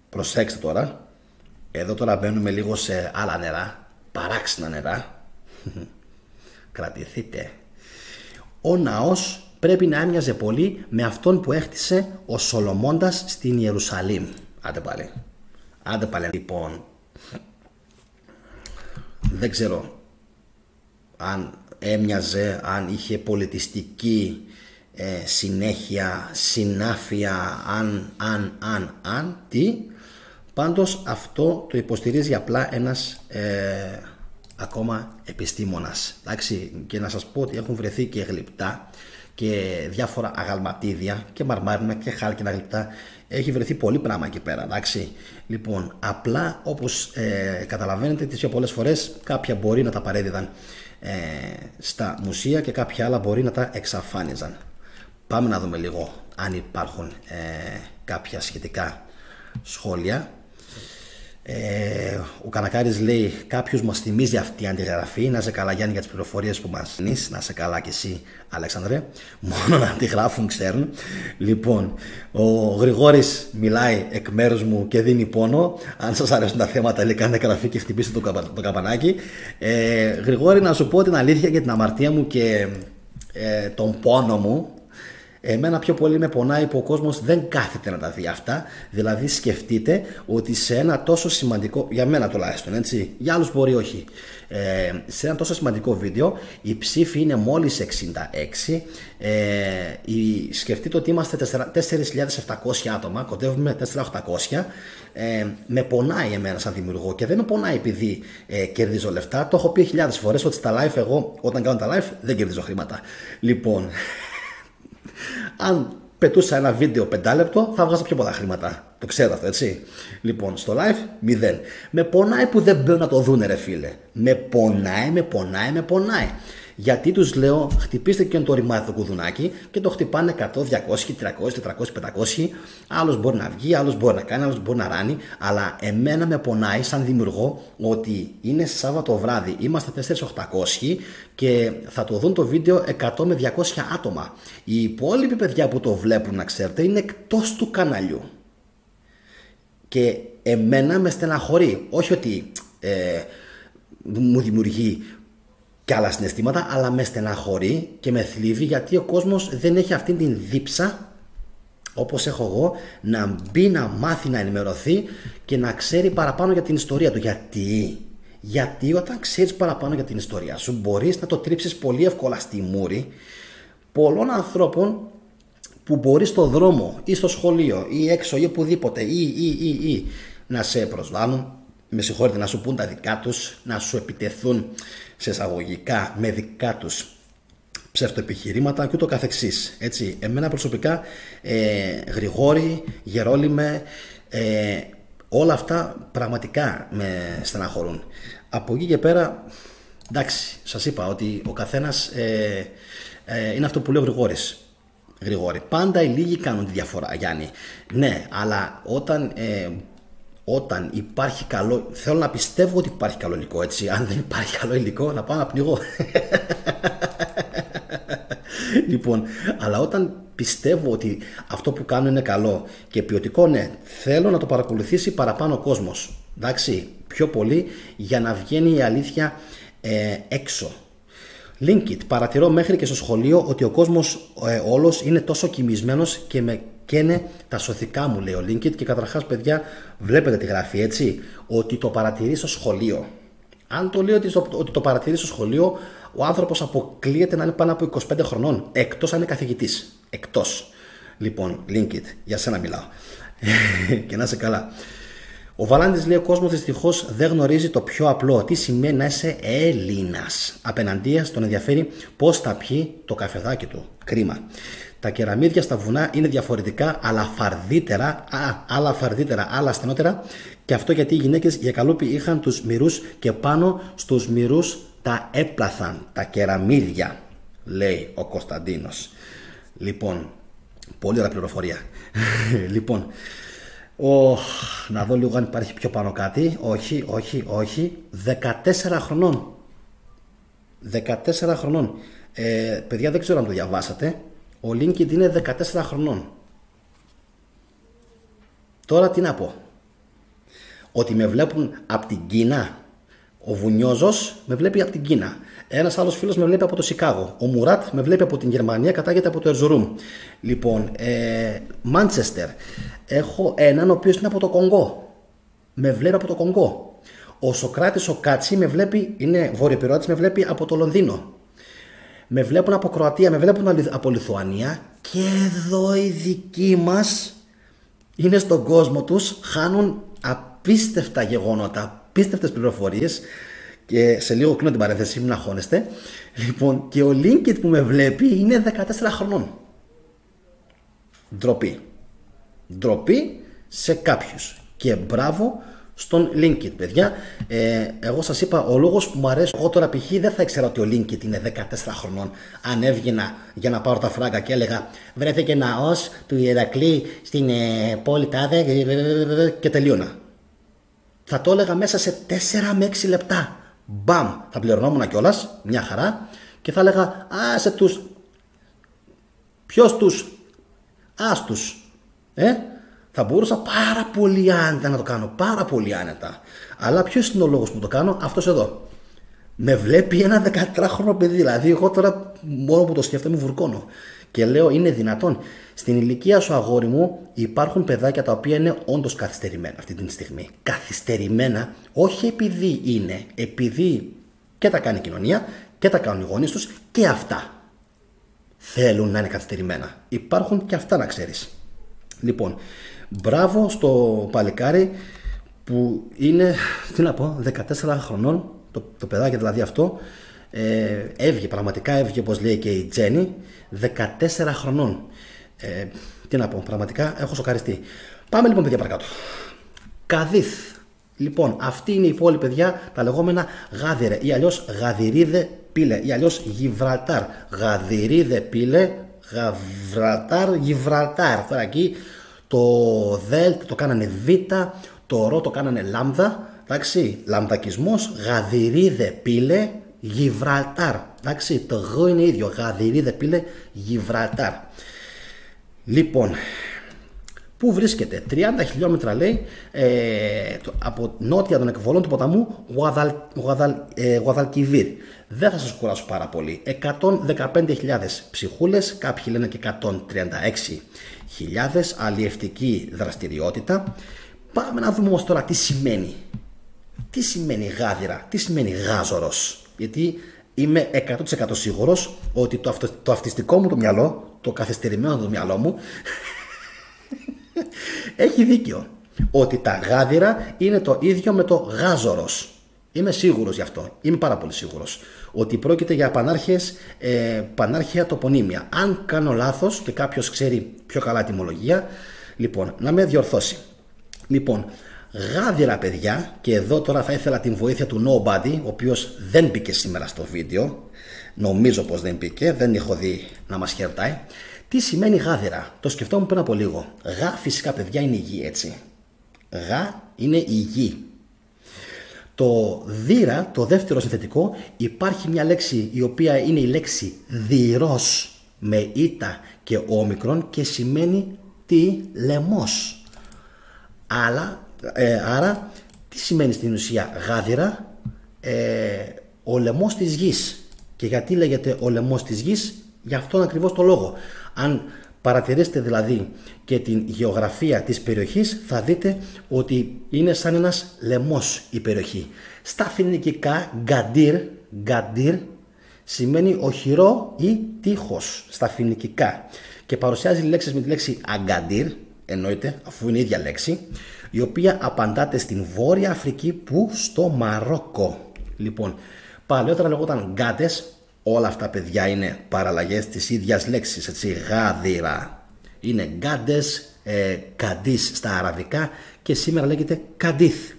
προσέξτε τώρα, εδώ τώρα μπαίνουμε λίγο σε άλλα νερά, παράξενα νερά, κρατηθείτε, ο ναός πρέπει να έμοιαζε πολύ με αυτόν που έχτισε ο Σολομώντας στην Ιερουσαλήμ. Άντε πάλι. Άντε πάλι. Λοιπόν, δεν ξέρω αν έμοιαζε, αν είχε πολιτιστική συνέχεια, συνάφεια, αν, τι. Πάντως αυτό το υποστηρίζει απλά ένας ακόμα επιστήμονας. Εντάξει, και να σας πω ότι έχουν βρεθεί και γλυπτά και διάφορα αγαλματίδια και μαρμάρινα και χάλκινα γλυπτά. Έχει βρεθεί πολύ πράγμα εκεί πέρα, εντάξει. Λοιπόν, απλά όπως καταλαβαίνετε, τις πιο πολλές φορές κάποια μπορεί να τα παρέδιδαν στα μουσεία και κάποια άλλα μπορεί να τα εξαφάνιζαν. Πάμε να δούμε λίγο αν υπάρχουν κάποια σχετικά σχόλια. Ο Κανακάρης λέει: κάποιος μας θυμίζει αυτή η αντιγραφή. Να σε καλά, Γιάννη, για τις πληροφορίες που μας δίνεις. Να σε καλά και εσύ, Αλέξανδρε. Μόνο να αντιγράφουν ξέρουν. Λοιπόν, ο Γρηγόρης μιλάει εκ μέρους μου και δίνει πόνο. Αν σας αρέσουν τα θέματα, λέει: κάντε εγγραφή και χτυπήστε το καμπανάκι. Γρηγόρη, να σου πω την αλήθεια για την αμαρτία μου και τον πόνο μου. Εμένα πιο πολύ με πονάει που ο κόσμος δεν κάθεται να τα δει αυτά. Δηλαδή σκεφτείτε ότι σε ένα τόσο σημαντικό, για μένα τουλάχιστον έτσι, για άλλους μπορεί όχι, σε ένα τόσο σημαντικό βίντεο η ψήφη είναι μόλις 66. Σκεφτείτε ότι είμαστε 4.700 άτομα, κοντεύουμε 4.800. Με πονάει εμένα σαν δημιουργό και δεν με πονάει επειδή κερδίζω λεφτά. Το έχω πει χιλιάδες φορές ότι στα live εγώ όταν κάνω τα live δεν κερδίζω χρήματα. Λοιπόν, αν πετούσα ένα βίντεο 5 λεπτό θα βγάζα πιο πολλά χρήματα. Το ξέρω αυτό, έτσι. Λοιπόν, στο live 0. Με πονάει που δεν μπαίνουν να το δούνε, ρε φίλε. Με πονάει. Γιατί τους λέω, χτυπήστε και το ρημάδι το κουδουνάκι και το χτυπάνε 100, 200, 300, 400, 500. Άλλος μπορεί να βγει, άλλος μπορεί να κάνει, άλλος μπορεί να ράνει. Αλλά εμένα με πονάει σαν δημιουργό ότι είναι Σάββατο βράδυ, είμαστε 4.800 και θα το δουν το βίντεο 100 με 200 άτομα. Οι υπόλοιποι παιδιά που το βλέπουν, να ξέρετε, είναι εκτός του καναλιού. Και εμένα με στεναχωρεί. Όχι ότι μου δημιουργεί και άλλα συναισθήματα, αλλά με στεναχωρεί και με θλίβει γιατί ο κόσμος δεν έχει αυτή την δίψα όπως έχω εγώ να μπει, να μάθει, να ενημερωθεί και να ξέρει παραπάνω για την ιστορία του. Γιατί όταν ξέρεις παραπάνω για την ιστορία σου μπορείς να το τρίψεις πολύ εύκολα στη μούρη πολλών ανθρώπων που μπορεί στο δρόμο ή στο σχολείο ή έξω ή οπουδήποτε ή να σε προσβάλλουν, με συγχωρείτε, να σου πούν τα δικά τους, να σου επιτεθούν σε εισαγωγικά με δικά τους ψευτοεπιχειρήματα και ούτω καθεξής. Έτσι, εμένα προσωπικά Γρηγόρη, Γερόλυμε, όλα αυτά πραγματικά με στεναχωρούν. Από εκεί και πέρα, εντάξει, σας είπα ότι ο καθένας είναι αυτό που λέει ο Γρηγόρη. Πάντα οι λίγοι κάνουν τη διαφορά, Γιάννη. Ναι, αλλά όταν υπάρχει καλό, θέλω να πιστεύω ότι υπάρχει καλό υλικό, έτσι. Αν δεν υπάρχει καλό υλικό, να πάω να πνιγώ. Λοιπόν, αλλά όταν πιστεύω ότι αυτό που κάνω είναι καλό και ποιοτικό, ναι, θέλω να το παρακολουθήσει παραπάνω ο κόσμος. Εντάξει, πιο πολύ για να βγαίνει η αλήθεια έξω. Linkit, παρατηρώ μέχρι και στο σχολείο ότι ο κόσμος όλος είναι τόσο κοιμισμένος και με καίνε τα σωθικά μου, λέει ο Linkit. Και καταρχάς, παιδιά, βλέπετε τη γράφει, έτσι, ότι το παρατηρεί στο σχολείο. Αν το λέει ότι το παρατηρεί στο σχολείο, ο άνθρωπος αποκλείεται να είναι πάνω από 25 χρονών, εκτός αν είναι καθηγητής. Εκτός. Λοιπόν, Linkit, για σένα μιλάω. Και να είσαι καλά. Ο Βαλάντης λέει: ο κόσμος δυστυχώς δεν γνωρίζει το πιο απλό. Τι σημαίνει να είσαι Έλληνας. Απέναντίας τον ενδιαφέρει πώς θα πιει το καφεδάκι του. Κρίμα. Τα κεραμίδια στα βουνά είναι διαφορετικά, αλλά φαρδίτερα, άλλα ασθενότερα. Και αυτό γιατί οι γυναίκες για καλούπι είχαν τους μυρούς και πάνω στους μυρούς τα έπλαθαν τα κεραμίδια, λέει ο Κωνσταντίνος. Λοιπόν, πολύ ωραία πληροφορία. Λοιπόν, να δω λίγο αν υπάρχει πιο πάνω κάτι. Όχι. 14 χρονών. 14 χρονών. Παιδιά, δεν ξέρω αν το διαβάσατε. Ο Linkit είναι 14 χρονών. Τώρα τι να πω. Ότι με βλέπουν από την Κίνα. Ο Βουνιόζος με βλέπει από την Κίνα. Ένας άλλος φίλος με βλέπει από το Σικάγο. Ο Μουράτ με βλέπει από την Γερμανία, κατάγεται από το Ερζουρούμ. Λοιπόν, Μάντσεστερ. Έχω έναν ο οποίος είναι από το Κονγκό. Με βλέπει από το Κονγκό. Ο Σοκράτης ο Κάτσι με βλέπει, είναι βορειοπυριώτης, με βλέπει από το Λονδίνο. Με βλέπουν από Κροατία, με βλέπουν από Λιθουανία. Και εδώ οι δικοί μας είναι στον κόσμο τους, χάνουν απίστευτα γεγονότα, απίστευτες πληροφορίες. Και σε λίγο κλείνω την παρένθεση, μην αγχώνεστε. Λοιπόν, και ο Linkit που με βλέπει είναι 14 χρονών. Ντροπή σε κάποιους. Και μπράβο στον Linkit, παιδιά. Εγώ σας είπα, ο λόγος που μου αρέσει, εγώ τώρα π.χ. δεν θα ήξερα ότι ο Linkit είναι 14 χρονών. Αν έβγαινα για να πάρω τα φράγκα και έλεγα βρέθηκε ναός του Ηρακλή στην πόλη τάδε και τελείωνα. Θα το έλεγα μέσα σε 4 με 6 λεπτά. Μπαμ! Θα πληρωνόμουν κιόλας, μια χαρά, και θα έλεγα άσε τους. Ποιος τους? Άστους. Θα μπορούσα πάρα πολύ άνετα να το κάνω. Πάρα πολύ άνετα. Αλλά ποιος είναι ο λόγος που το κάνω? Αυτός εδώ. Με βλέπει ένα 14χρονο παιδί. Δηλαδή, εγώ τώρα μόνο που το σκέφτομαι βουρκώνω. Και λέω, είναι δυνατόν? Στην ηλικία σου, αγόρι μου, υπάρχουν παιδάκια τα οποία είναι όντως καθυστερημένα αυτή τη στιγμή. Καθυστερημένα, όχι επειδή είναι, επειδή και τα κάνει η κοινωνία και τα κάνουν οι γονείς τους και αυτά θέλουν να είναι καθυστερημένα. Υπάρχουν και αυτά, να ξέρεις. Λοιπόν, μπράβο στο παλικάρι που είναι, τι να πω, 14 χρονών, το παιδάκι δηλαδή αυτό, έβγε, πραγματικά έβγε, όπως λέει και η Τζέννη, 14 χρονών. Τι να πω, πραγματικά έχω σοκαριστεί. Πάμε λοιπόν, παιδιά, παρακάτω. Καδίθ. Λοιπόν, αυτή είναι η πόλη, παιδιά, τα λεγόμενα Γάδιρε ή αλλιώς Γαδιρίδε Πύλε ή αλλιώς Γιβραλτάρ. Γαδιρίδε Πύλε, Γιβραλτάρ. Τώρα εκεί το Δέλτ το κάνανε Β, το Ρο το κάνανε Λάμδα. Εντάξει, λαμδακισμός, Γαδιρίδε Πύλε, Γιβραλτάρ. Εντάξει, το γ είναι ίδιο, Γαδιρίδε Πύλε, Γιβραλτάρ. Λοιπόν, πού βρίσκεται? 30 χιλιόμετρα, λέει, από νότια των εκβολών του ποταμού Γουαδαλκιβίρ. Δεν θα σας κουράσω πάρα πολύ. 115.000 ψυχούλες, κάποιοι λένε και 136.000, αλλιευτική δραστηριότητα. Πάμε να δούμε όμως τώρα τι σημαίνει. Τι σημαίνει γάδιρα, τι σημαίνει γάζορος? Γιατί είμαι 100% σίγουρος ότι το αυτιστικό μου το μυαλό, το καθυστερημένο το μυαλό μου έχει δίκιο. Ότι τα γάδιρα είναι το ίδιο με το γάζορος. Είμαι σίγουρος γι' αυτό. Είμαι πάρα πολύ σίγουρος. Ότι πρόκειται για πανάρχια τοπονύμια. Αν κάνω λάθος και κάποιος ξέρει πιο καλά τιμολογία, λοιπόν, να με διορθώσει. Λοιπόν, γάδιρα, παιδιά, και εδώ τώρα θα ήθελα την βοήθεια του Nobody, ο οποίος δεν μπήκε σήμερα στο βίντεο. Νομίζω πως δεν μπήκε, δεν έχω δει να μας χαιρετάει. Τι σημαίνει γάδιρα? Το σκεφτόμουν πριν από λίγο. Γα, φυσικά, παιδιά, είναι η γη, έτσι. Γα είναι η γη. Το δίρα, το δεύτερο συνθετικό, υπάρχει μια λέξη η οποία είναι η λέξη δειρός με ήτα και όμικρον και σημαίνει τι? Λαιμός. Άρα, τι σημαίνει στην ουσία γάδιρα? Ο λαιμός της γης. Και γιατί λέγεται ο λαιμός της γης? Γι' αυτόν ακριβώς το λόγο. Αν παρατηρήσετε δηλαδή και την γεωγραφία της περιοχής, θα δείτε ότι είναι σαν ένας λαιμός η περιοχή. Στα φοινικικά, γκαντήρ σημαίνει οχυρό ή τείχος στα φοινικικά. Και παρουσιάζει λέξεις με τη λέξη αγκαντήρ, εννοείται, αφού είναι η ίδια λέξη, η οποία απαντάται στην Βόρεια Αφρική, που στο Μαρόκο. Λοιπόν, παλαιότερα λεγόταν γκάντες. Όλα αυτά, παιδιά, είναι παραλλαγές της ίδιας λέξης, έτσι, γάδιρα. Είναι γκάντες, καντίς στα αραβικά και σήμερα λέγεται καντίθ.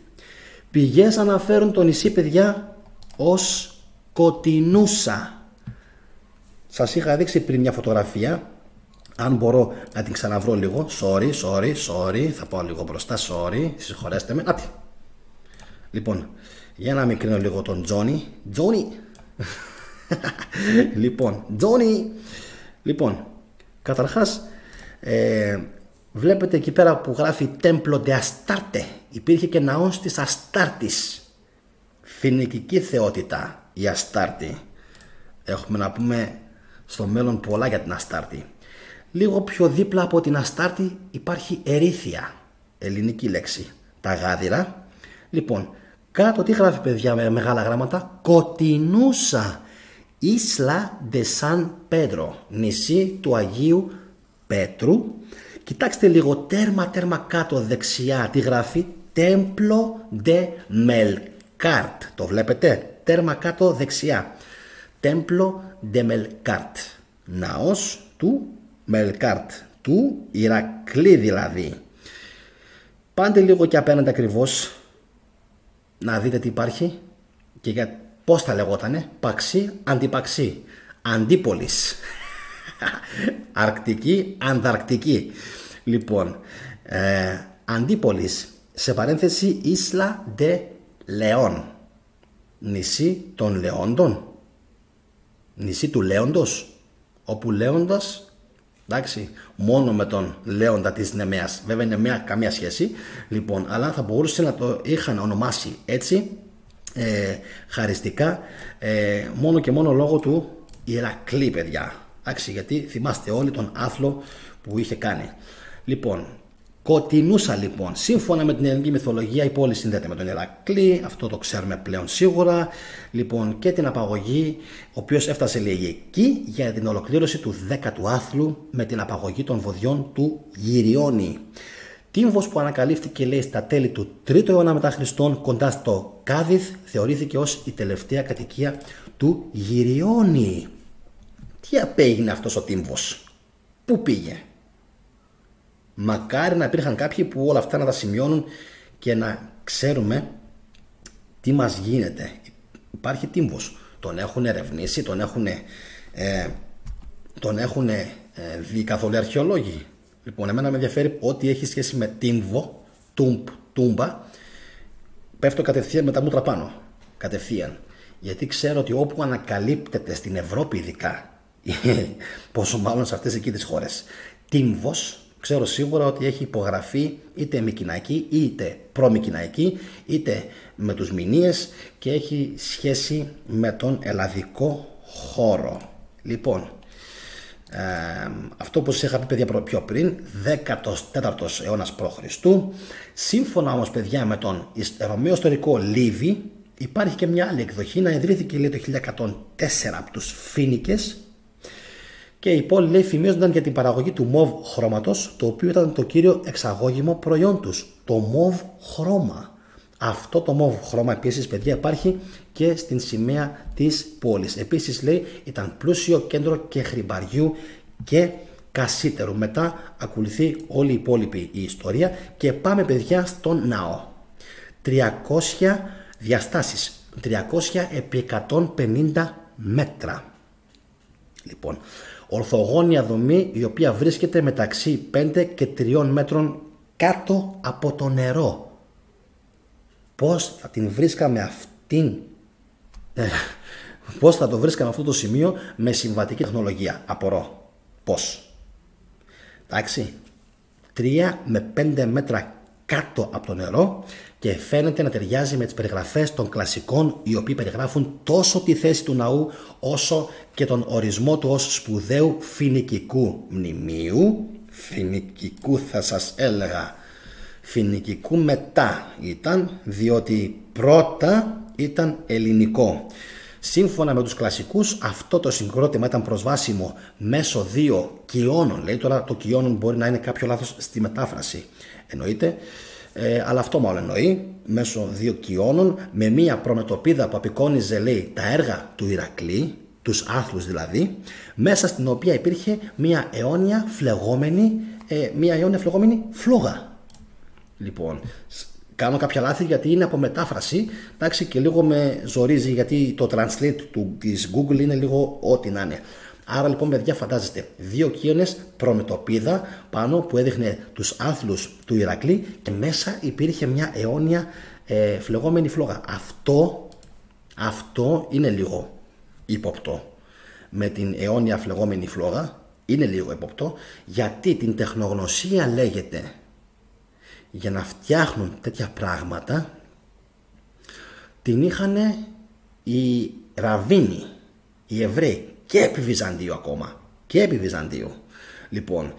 Πηγές αναφέρουν το νησί, παιδιά, ως Κωτινούσα. Σας είχα δείξει πριν μια φωτογραφία. Αν μπορώ να την ξαναβρω λίγο. Sorry. Θα πάω λίγο μπροστά. Sorry. Συγχωρέστε με. Νάτι. Λοιπόν, για να μικρύνω λίγο τον Τζόνι. Λοιπόν, καταρχάς, βλέπετε εκεί πέρα που γράφει Templo de Astarte. Υπήρχε και ναός της Αστάρτης. Φοινικική θεότητα η Αστάρτη. Έχουμε να πούμε στο μέλλον πολλά για την Αστάρτη. Λίγο πιο δίπλα από την Αστάρτη υπάρχει Ερήθια, ελληνική λέξη. Τα γάδιρα. Λοιπόν, κάτω τι γράφει, παιδιά, με μεγάλα γράμματα? Κωτινούσα. Ίσλα de San Pedro, νησί του Αγίου Πέτρου. Κοιτάξτε λίγο τέρμα κάτω δεξιά τι γράφει? Templo de Melkart. Το βλέπετε? Τέρμα κάτω δεξιά. Templo de Melkart. Ναός του Melkart, του Ηρακλή δηλαδή. Πάντε λίγο και απέναντι ακριβώς να δείτε τι υπάρχει και για πώς θα λεγότανε? Παξί, αντιπαξί. Αντίπολης. Αρκτική, Ανδαρκτική. Λοιπόν, Αντίπολης σε παρένθεση Isla de León, νησί των Λεόντων, νησί του Λέοντος, όπου Λέοντας, εντάξει, μόνο με τον Λέοντα της Νεμαίας, βέβαια η Νεμαία καμία σχέση, λοιπόν, αλλά θα μπορούσε να το είχαν ονομάσει έτσι, χαριστικά, μόνο και μόνο λόγω του Ηρακλή, παιδιά, εντάξει, γιατί θυμάστε όλοι τον άθλο που είχε κάνει. Λοιπόν, Κωτεινούσα, λοιπόν, σύμφωνα με την ελληνική μυθολογία η πόλη συνδέεται με τον Ηρακλή, αυτό το ξέρουμε πλέον σίγουρα, λοιπόν, και την απαγωγή, ο οποίος έφτασε, λέει, εκεί για την ολοκλήρωση του 10ου άθλου με την απαγωγή των βοδιών του Γυριώνη. Τύμβος που ανακαλύφθηκε, λέει, στα τέλη του 3ου αιώνα μετά Χριστόν κοντά στο Κάδιθ, θεωρήθηκε ως η τελευταία κατοικία του Γυριώνη. Τι απέγινε αυτός ο τύμβος, πού πήγε? Μακάρι να υπήρχαν κάποιοι που όλα αυτά να τα σημειώνουν και να ξέρουμε τι μας γίνεται. Υπάρχει τύμβος, τον έχουν ερευνήσει, τον έχουν δει καθόλου αρχαιολόγοι? Λοιπόν, εμένα με ενδιαφέρει ό,τι έχει σχέση με τύμβο, τούμπα, πέφτω κατευθείαν με τα μούτρα πάνω, κατευθείαν. Γιατί ξέρω ότι όπου ανακαλύπτεται στην Ευρώπη ειδικά, πόσο μάλλον σε αυτές εκεί τις χώρες, τύμβος, ξέρω σίγουρα ότι έχει υπογραφεί είτε μικηναϊκή είτε προμικηναϊκή είτε με τους Μηνύες και έχει σχέση με τον ελλαδικό χώρο. Λοιπόν, αυτό που σας είχα πει, παιδιά, πιο πριν, 14ος αιώνας π.Χ. Σύμφωνα όμως, παιδιά, με τον Ρωμαίο ιστορικό Λίβη, υπάρχει και μια άλλη εκδοχή, να ιδρύθηκε, λέει, το 1104 από τους Φοίνικες. Και η πόλη, λέει, φημίζονταν για την παραγωγή του μοβ χρώματος, το οποίο ήταν το κύριο εξαγώγημο προϊόν τους. Το μοβ χρώμα. Αυτό το μοβ χρώμα επίσης, παιδιά, υπάρχει και στην σημαία της πόλης. Επίσης, λέει, ήταν πλούσιο κέντρο και χρυμπαριού και κασίτερου. Μετά ακολουθεί όλη η υπόλοιπη η ιστορία και πάμε, παιδιά, στον ναό. 300 διαστάσεις, 300 επί 150 μέτρα. Λοιπόν, ορθογώνια δομή, η οποία βρίσκεται μεταξύ 5 και 3 μέτρων κάτω από το νερό. Πώς θα την βρίσκαμε αυτήν, πώς θα το βρίσκαμε αυτό το σημείο με συμβατική τεχνολογία? Απορώ. Πώς? Εντάξει, 3 με 5 μέτρα κάτω από το νερό και φαίνεται να ταιριάζει με τις περιγραφές των κλασικών, οι οποίοι περιγράφουν τόσο τη θέση του ναού όσο και τον ορισμό του ως σπουδαίου φοινικικού μνημείου. Φοινικικού θα σας έλεγα, φοινικικού μετά ήταν, διότι πρώτα ήταν ελληνικό. Σύμφωνα με τους κλασικούς, αυτό το συγκρότημα ήταν προσβάσιμο μέσω 2 κοιώνων. Λέει, τώρα το κοιώνων μπορεί να είναι κάποιο λάθος στη μετάφραση, εννοείται, αλλά αυτό μάλλον εννοεί, μέσω 2 κοιώνων, με μία προμετωπίδα που απεικόνιζε, λέει, τα έργα του Ηρακλή, τους άθλους δηλαδή, μέσα στην οποία υπήρχε μία αιώνια φλεγόμενη φλόγα. Λοιπόν, κάνω κάποια λάθη γιατί είναι από μετάφραση, εντάξει, και λίγο με ζορίζει γιατί το translate της Google είναι λίγο ό,τι να είναι. Άρα, λοιπόν, παιδιά, φαντάζεστε 2 κύονες προμετωπίδα πάνω που έδειχνε τους άθλους του Ηρακλή και μέσα υπήρχε μια αιώνια φλεγόμενη φλόγα. Αυτό είναι λίγο ύποπτο. Με την αιώνια φλεγόμενη φλόγα είναι λίγο ύποπτο, γιατί την τεχνογνωσία, λέγεται, για να φτιάχνουν τέτοια πράγματα την είχαν οι Ραβίνοι, οι Εβραίοι, και επί Βυζαντίου ακόμα. Και επί Βυζαντίου. Λοιπόν,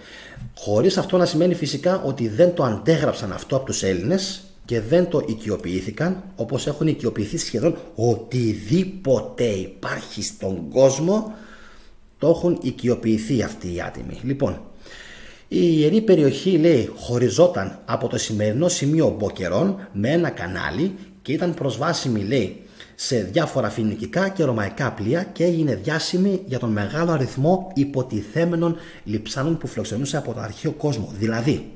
χωρίς αυτό να σημαίνει φυσικά ότι δεν το αντέγραψαν αυτό από τους Έλληνες και δεν το οικειοποιήθηκαν, όπως έχουν οικειοποιηθεί σχεδόν οτιδήποτε υπάρχει στον κόσμο, το έχουν οικειοποιηθεί αυτοί οι άτιμοι. Λοιπόν, η ιερή περιοχή, λέει, χωριζόταν από το σημερινό σημείο Μποκερών με ένα κανάλι και ήταν προσβάσιμη, λέει, σε διάφορα φοινικικά και ρωμαϊκά πλοία και έγινε διάσημη για τον μεγάλο αριθμό υποτιθέμενων λειψάνων που φιλοξενούσε από τον αρχαίο κόσμο. Δηλαδή,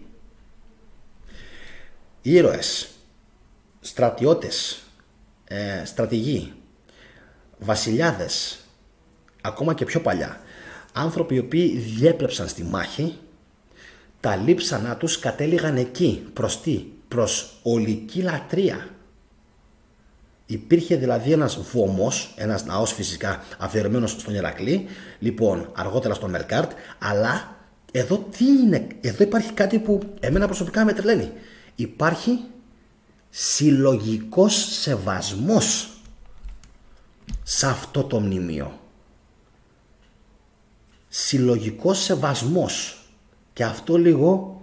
ήρωες, στρατιώτες, στρατηγοί, βασιλιάδες, ακόμα και πιο παλιά, άνθρωποι οι οποίοι διέπρεψαν στη μάχη, τα λείψανά τους κατέληγαν εκεί, προς τι? προς ολική λατρεία. Υπήρχε δηλαδή ένας βωμός, ένας ναός φυσικά αφιερωμένος στον Ηρακλή, λοιπόν αργότερα στο Μελκάρτ, αλλά εδώ τι είναι, εδώ υπάρχει κάτι που εμένα προσωπικά με τρελαίνει. Υπάρχει συλλογικός σεβασμός σε αυτό το μνημείο. Συλλογικός σεβασμός. Και αυτό λίγο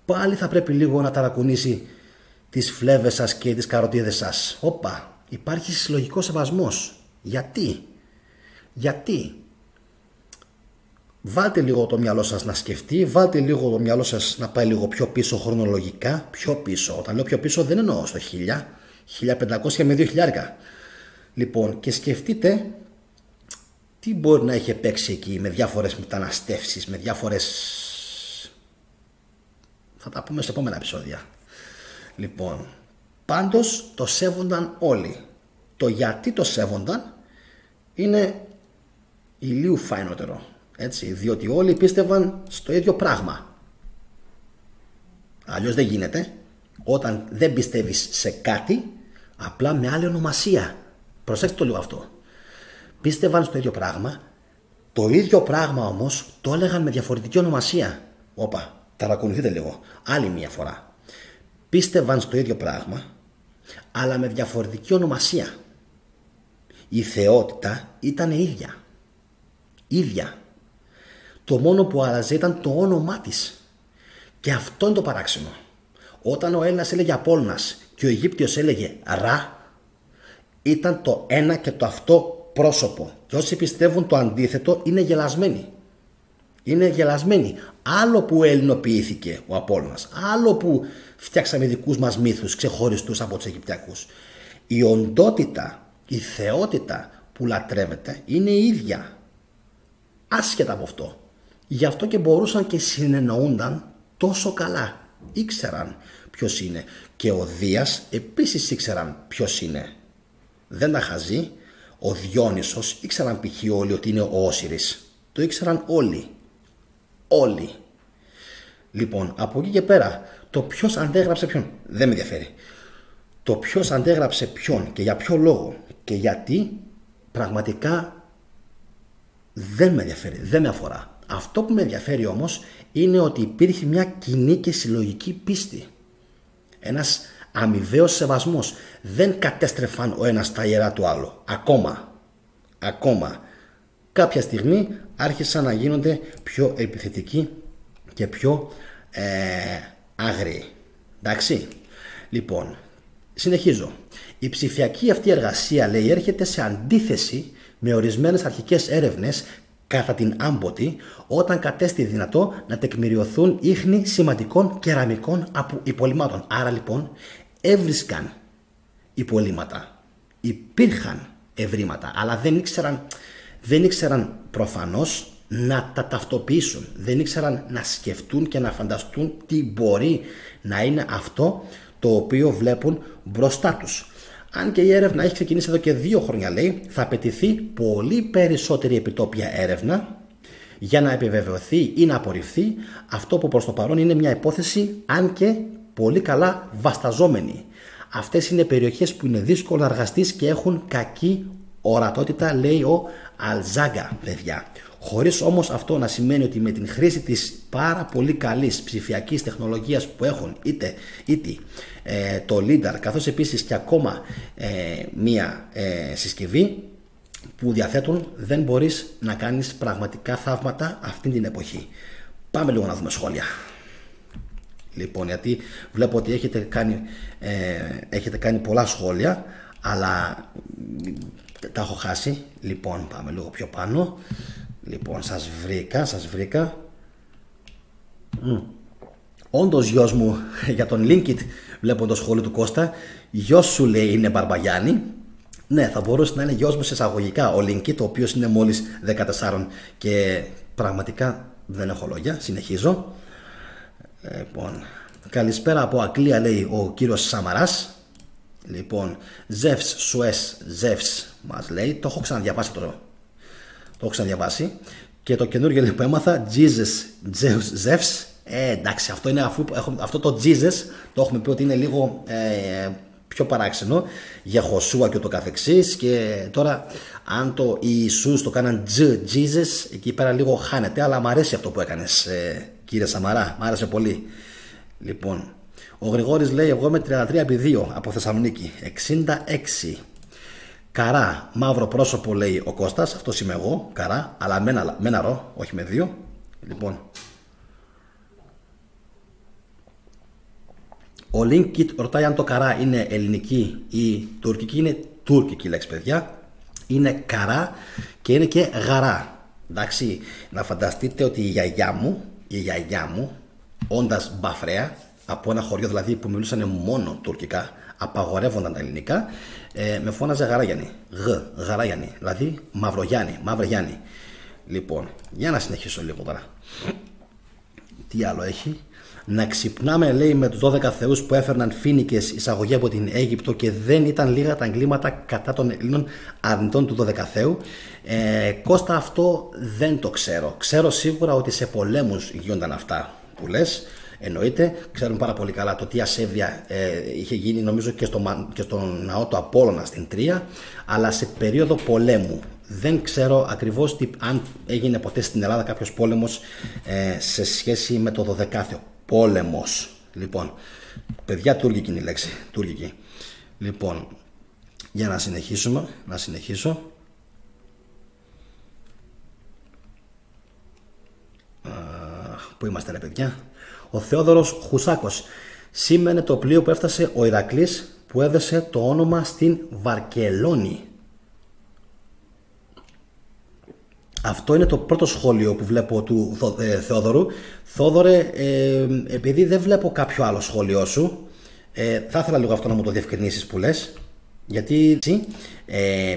πάλι θα πρέπει λίγο να ταρακουνήσει τις φλέβες σας και τις καροτίδες σας. Όπα, υπάρχει συλλογικός σεβασμός. Γιατί? Βάλτε λίγο το μυαλό σας να σκεφτεί, βάλτε λίγο το μυαλό σας να πάει λίγο πιο πίσω χρονολογικά, πιο πίσω. Όταν λέω πιο πίσω δεν εννοώ στο 1000, 1500 με 2000. Λοιπόν, και σκεφτείτε τι μπορεί να έχει παίξει εκεί με διάφορες μεταναστεύσεις, με διάφορες... Θα τα πούμε σε επόμενα επεισόδια. Λοιπόν, πάντως το σέβονταν όλοι. Το γιατί το σέβονταν είναι ηλίου φαϊνότερο. Έτσι, διότι όλοι πίστευαν στο ίδιο πράγμα. Αλλιώς δεν γίνεται. Όταν δεν πιστεύεις σε κάτι, απλά με άλλη ονομασία. Προσέξτε το λίγο αυτό. Πίστευαν στο ίδιο πράγμα. Το ίδιο πράγμα όμως το έλεγαν με διαφορετική ονομασία. Όπα, ταρακουνηθείτε λίγο. Άλλη μία φορά. Πίστευαν στο ίδιο πράγμα, αλλά με διαφορετική ονομασία. Η θεότητα ήταν ίδια. Το μόνο που άλλαζε ήταν το όνομά της. Και αυτό είναι το παράξενο. Όταν ο Έλληνας έλεγε Απόλλωνας και ο Αιγύπτιος έλεγε Ρα, ήταν το ένα και το αυτό πρόσωπο. Και όσοι πιστεύουν το αντίθετο είναι γελασμένοι. Άλλο που ελληνοποιήθηκε ο Απόλλωνας, άλλο που φτιάξαμε δικούς μας μύθους ξεχωριστούς από τους Αιγυπτιακούς. Η οντότητα, η θεότητα που λατρεύεται είναι η ίδια. Άσχετα από αυτό. Γι' αυτό και μπορούσαν και συνεννοούνταν τόσο καλά. Ήξεραν ποιος είναι. Και ο Δίας επίσης ήξεραν ποιος είναι. Δεν τα χαζεί. Ο Διόνυσος ήξεραν π.χ. όλοι ότι είναι ο Όσιρης. Το ήξεραν όλοι. Λοιπόν, από εκεί και πέρα, το ποιος αντέγραψε ποιον δεν με ενδιαφέρει. Το ποιος αντέγραψε ποιον και για ποιο λόγο και γιατί, πραγματικά δεν με ενδιαφέρει, δεν με αφορά. Αυτό που με ενδιαφέρει όμως είναι ότι υπήρχε μια κοινή και συλλογική πίστη. Ένας αμοιβαίος σεβασμός. Δεν κατέστρεφαν ο ένας τα ιερά του άλλου. Ακόμα. Κάποια στιγμή άρχισαν να γίνονται πιο επιθετικοί και πιο άγριοι. Εντάξει. Λοιπόν, συνεχίζω. Η ψηφιακή αυτή εργασία, λέει, έρχεται σε αντίθεση με ορισμένες αρχικές έρευνες κατά την άμποτη, όταν κατέστη δυνατό να τεκμηριωθούν ίχνη σημαντικών κεραμικών υπολειμμάτων. Άρα λοιπόν έβρισκαν υπολείμματα, υπήρχαν ευρήματα, αλλά δεν ήξεραν προφανώς να τα ταυτοποιήσουν, δεν ήξεραν να σκεφτούν και να φανταστούν τι μπορεί να είναι αυτό το οποίο βλέπουν μπροστά τους. Αν και η έρευνα έχει ξεκινήσει εδώ και 2 χρόνια, λέει, θα απαιτηθεί πολύ περισσότερη επιτόπια έρευνα για να επιβεβαιωθεί ή να απορριφθεί αυτό που προς το παρόν είναι μια υπόθεση, αν και πολύ καλά βασταζόμενη. Αυτές είναι περιοχές που είναι δύσκολο να εργαστείς και έχουν κακή ορατότητα, λέει ο Αλζάγκα, παιδιά. Χωρίς όμως αυτό να σημαίνει ότι με την χρήση της πάρα πολύ καλής ψηφιακής τεχνολογίας που έχουν είτε το LIDAR, καθώς επίσης και ακόμα μία συσκευή που διαθέτουν, δεν μπορείς να κάνεις πραγματικά θαύματα αυτή την εποχή. Πάμε λίγο να δούμε σχόλια. Λοιπόν, γιατί βλέπω ότι έχετε κάνει πολλά σχόλια, αλλά τα έχω χάσει. Λοιπόν, πάμε λίγο πιο πάνω. Λοιπόν, σας βρήκα. Όντως, γιος μου, για τον Linkit, βλέπω το σχόλιο του Κώστα, γιος σου, λέει, είναι Μπαρμπαγιάννη. Ναι, θα μπορούσε να είναι γιος μου σε εισαγωγικά ο Linkit, ο οποίος είναι μόλις 14 και πραγματικά δεν έχω λόγια. Συνεχίζω. Λοιπόν, καλησπέρα από Αγγλία, λέει ο κύριος Σαμαράς. Λοιπόν, Ζεύς, Σουές, Ζεύς μας λέει, το έχω ξαναδιαβάσει τώρα. Το έχω ξαναδιαβάσει. Και το καινούργιο που έμαθα, Jesus, Zeus, Zevs, Εντάξει, αυτό είναι αυτό το Jesus το έχουμε πει ότι είναι λίγο πιο παράξενο για Χωσούα και ούτω καθεξής. Και τώρα, αν το Ιησούς το κάναν Jesus, εκεί πέρα λίγο χάνεται. Αλλά μου αρέσει αυτό που έκανες, κύριε Σαμαρά. Μ' άρεσε πολύ. Λοιπόν, ο Γρηγόρης λέει: εγώ είμαι 33/2 από Θεσσαλονίκη. 66. Καρά, μαύρο πρόσωπο, λέει ο Κώστας. Αυτός είμαι εγώ, καρά, αλλά με ένα ρο, όχι με δύο. Λοιπόν, ο Linkit ρωτάει αν το καρά είναι ελληνική ή τουρκική. Είναι τουρκική λέξη, παιδιά. Είναι καρά και είναι και γαρά. Εντάξει, να φανταστείτε ότι η γιαγιά μου, όντας μπαφρέα, από ένα χωριό δηλαδή που μιλούσαν μόνο τουρκικά, απαγορεύονταν τα ελληνικά, με φώναζε Γαράγιαννη. Γαράγιαννη, δηλαδή Μαυρογιάννη, Μαυρογιάννη. Λοιπόν, για να συνεχίσω λίγο τώρα. Τι άλλο έχει? Να ξυπνάμε, λέει, με τους 12 θεούς που έφερναν φοίνικες εισαγωγή από την Αίγυπτο και δεν ήταν λίγα τα εγκλήματα κατά των Ελλήνων αρνητών του 12 θεού. Κώστα, αυτό δεν το ξέρω. Ξέρω σίγουρα ότι σε πολέμους γίνονταν αυτά που λες. Εννοείται, ξέρουμε πάρα πολύ καλά το τι ασέβεια είχε γίνει, νομίζω, και στο ναό του Απόλλωνα στην Τρία, αλλά σε περίοδο πολέμου. Δεν ξέρω ακριβώς αν έγινε ποτέ στην Ελλάδα κάποιος πόλεμος σε σχέση με το 12ο. Πόλεμος. Λοιπόν, παιδιά, τουρκική είναι η λέξη. Τουρκική. Λοιπόν, για να συνεχίσω. Πού είμαστε, ρε παιδιά? Ο Θεόδωρος Χουσάκος. Σήμαινε το πλοίο που έφτασε ο Ηρακλής που έδωσε το όνομα στην Βαρκελόνη. Αυτό είναι το πρώτο σχόλιο που βλέπω του Θεόδωρου. Θόδωρε, επειδή δεν βλέπω κάποιο άλλο σχόλιο σου, θα ήθελα λίγο αυτό να μου το διευκρινίσεις που λες. Γιατί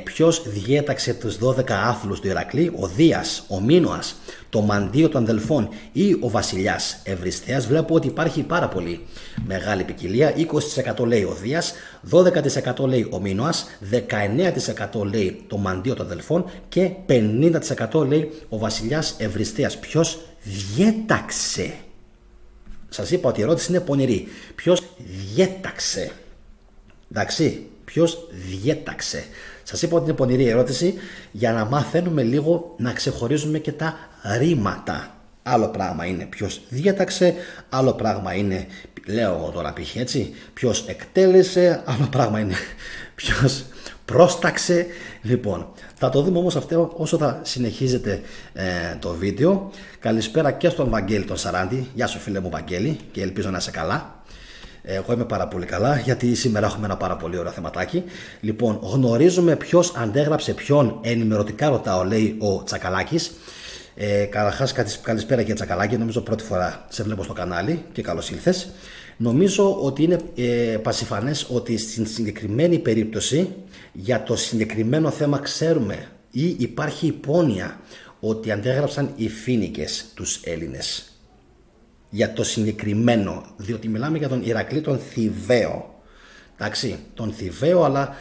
ποιος διέταξε τους 12 άθλους του Ηρακλή? Ο Δίας, ο Μίνωας, το μαντίο των αδελφών ή ο βασιλιάς Ευρυσθέας? Βλέπω ότι υπάρχει πάρα πολύ μεγάλη ποικιλία. 20% λέει ο Δίας, 12% λέει ο Μίνωας, 19% λέει το μαντίο των αδελφών και 50% λέει ο βασιλιάς Ευρυσθέας. Ποιος διέταξε? Σας είπα ότι η ερώτηση είναι πονηρή. Ποιος διέταξε? Εντάξει, ποιος διέταξε? Σας είπα ότι είναι πονηρή ερώτηση για να μαθαίνουμε λίγο να ξεχωρίζουμε και τα ρήματα. Άλλο πράγμα είναι ποιος διέταξε, άλλο πράγμα είναι, λέω εγώ τώρα π.χ. έτσι, ποιος εκτέλεσε, άλλο πράγμα είναι ποιος πρόσταξε. Λοιπόν, θα το δούμε όμως αυτό όσο θα συνεχίζετε το βίντεο. Καλησπέρα και στον Βαγγέλη τον Σαράντη. Γεια σου, φίλε μου Βαγγέλη, και ελπίζω να είσαι καλά. Εγώ είμαι πάρα πολύ καλά, γιατί σήμερα έχουμε ένα πάρα πολύ ωραίο θεματάκι. Λοιπόν, γνωρίζουμε ποιος αντέγραψε ποιον ενημερωτικά, ρωτάω, λέει ο Τσακαλάκης. Καταρχάς, καλησπέρα και Τσακαλάκη. Νομίζω πρώτη φορά σε βλέπω στο κανάλι και καλώς ήλθες. Νομίζω ότι είναι πασιφανές ότι στην συγκεκριμένη περίπτωση για το συγκεκριμένο θέμα ξέρουμε ή υπάρχει υπόνοια ότι αντέγραψαν οι φοίνικες τους Έλληνες. Για το συγκεκριμένο, διότι μιλάμε για τον Ηρακλή τον Θηβαίο. Εντάξει, τον Θηβαίο, αλλά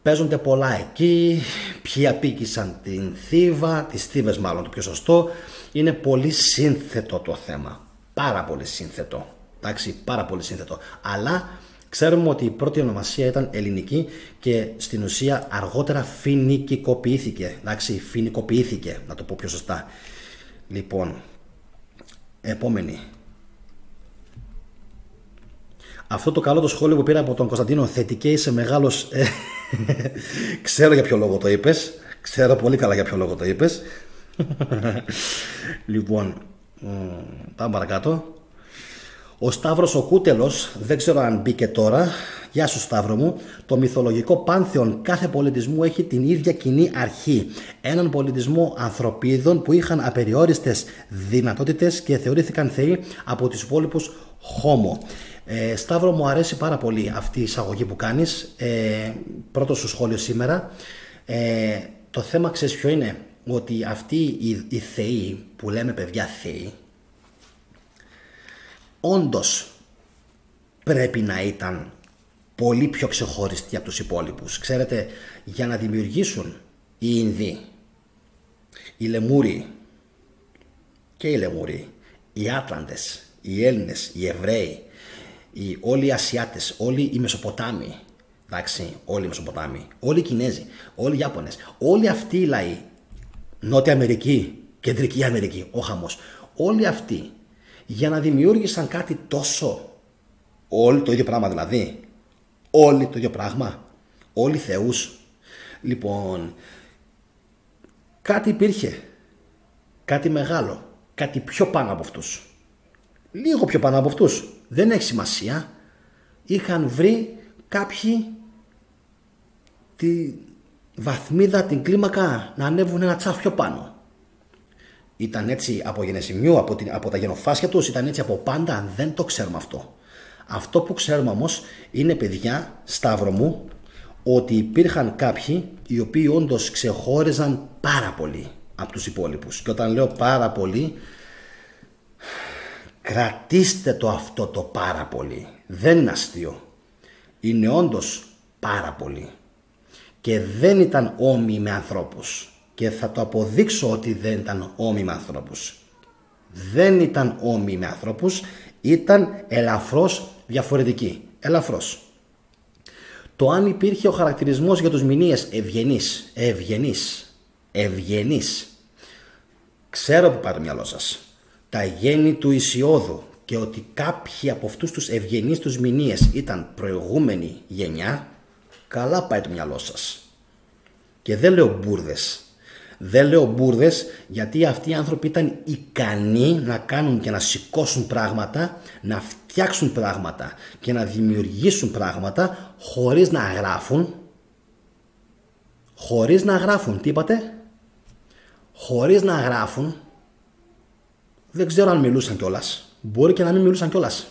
παίζονται πολλά εκεί. Ποιοι απίκησαν την Θήβα, τις Θήβες μάλλον, το πιο σωστό. Είναι πολύ σύνθετο το θέμα. Πάρα πολύ σύνθετο. Εντάξει, πάρα πολύ σύνθετο. Αλλά ξέρουμε ότι η πρώτη ονομασία ήταν ελληνική και στην ουσία αργότερα φοινικικοποιήθηκε. Εντάξει, φοινικοποιήθηκε, να το πω πιο σωστά. Λοιπόν, επόμενη. Αυτό το καλό το σχόλιο που πήρα από τον Κωνσταντίνο, θετικέ, είσαι μεγάλος. Ξέρω για ποιο λόγο το είπες. Ξέρω πολύ καλά για ποιο λόγο το είπες. Λοιπόν, πάμε παρακάτω. Ο Σταύρος ο Κούτελος, δεν ξέρω αν μπήκε τώρα. Γεια σου Σταύρο μου. Το μυθολογικό πάνθεον κάθε πολιτισμού έχει την ίδια κοινή αρχή. Έναν πολιτισμό ανθρωπίδων που είχαν απεριόριστες δυνατότητες και θεωρήθηκαν θεοί από τους υπόλοιπους Homo. Σταύρο, μου αρέσει πάρα πολύ αυτή η εισαγωγή που κάνεις. Πρώτο σου σχόλιο σήμερα. Το θέμα ξέρεις ποιο είναι? Ότι αυτοί οι θεοί που λέμε, παιδιά, θεοί, όντως πρέπει να ήταν πολύ πιο ξεχωριστοί από τους υπόλοιπους. Ξέρετε, για να δημιουργήσουν οι Ινδοί, οι Λεμούριοι και οι Λεμούριοι, οι Άτλαντες, οι Έλληνες, οι Εβραίοι, όλοι οι Ασιάτες, όλοι οι Μεσοποτάμοι, εντάξει, όλοι οι Μεσοποτάμοι, όλοι οι Κινέζοι, όλοι οι Ιάπωνες, όλοι αυτοί οι λαοί, Νότια Αμερική, Κεντρική Αμερική, ο χαμός, όλοι αυτοί για να δημιούργησαν κάτι τόσο, όλοι το ίδιο πράγμα δηλαδή, όλοι το ίδιο πράγμα, όλοι θεούς. Λοιπόν, κάτι υπήρχε, κάτι μεγάλο, κάτι πιο πάνω από αυτούς, λίγο πιο πάνω από αυτούς, δεν έχει σημασία. Είχαν βρει κάποιοι τη βαθμίδα, την κλίμακα να ανέβουν ένα τσάφ πιο πάνω. Ήταν έτσι από γενεσιμιού, από τα γενοφάσια τους, ήταν έτσι από πάντα, δεν το ξέρουμε αυτό. Αυτό που ξέρουμε όμως είναι, παιδιά, Σταύρο μου, ότι υπήρχαν κάποιοι οι οποίοι όντως ξεχώριζαν πάρα πολύ από τους υπόλοιπους. Και όταν λέω πάρα πολύ, κρατήστε το αυτό το πάρα πολύ. Δεν είναι αστείο. Είναι όντως πάρα πολύ. Και δεν ήταν όμοιοι με ανθρώπους. Και θα το αποδείξω ότι δεν ήταν όμοιοι με ανθρώπους. Δεν ήταν όμοιοι με ανθρώπους. Ήταν ελαφρώς διαφορετικοί. Ελαφρώς. Το αν υπήρχε ο χαρακτηρισμός για τους μηνύες ευγενής. Ξέρω που πάει το μυαλό σας. Τα γέννη του Ησιώδου και ότι κάποιοι από αυτούς τους ευγενείς τους μηνύες ήταν προηγούμενη γενιά, καλά πάει το μυαλό σας. Και δεν λέω μπουρδες. Δεν λέω μπουρδες, γιατί αυτοί οι άνθρωποι ήταν ικανοί να κάνουν και να σηκώσουν πράγματα, να φτιάξουν πράγματα και να δημιουργήσουν πράγματα χωρίς να γράφουν. Χωρίς να γράφουν. Τι είπατε? Χωρίς να γράφουν. Δεν ξέρω αν μιλούσαν κιόλας. Μπορεί και να μην μιλούσαν κιόλας.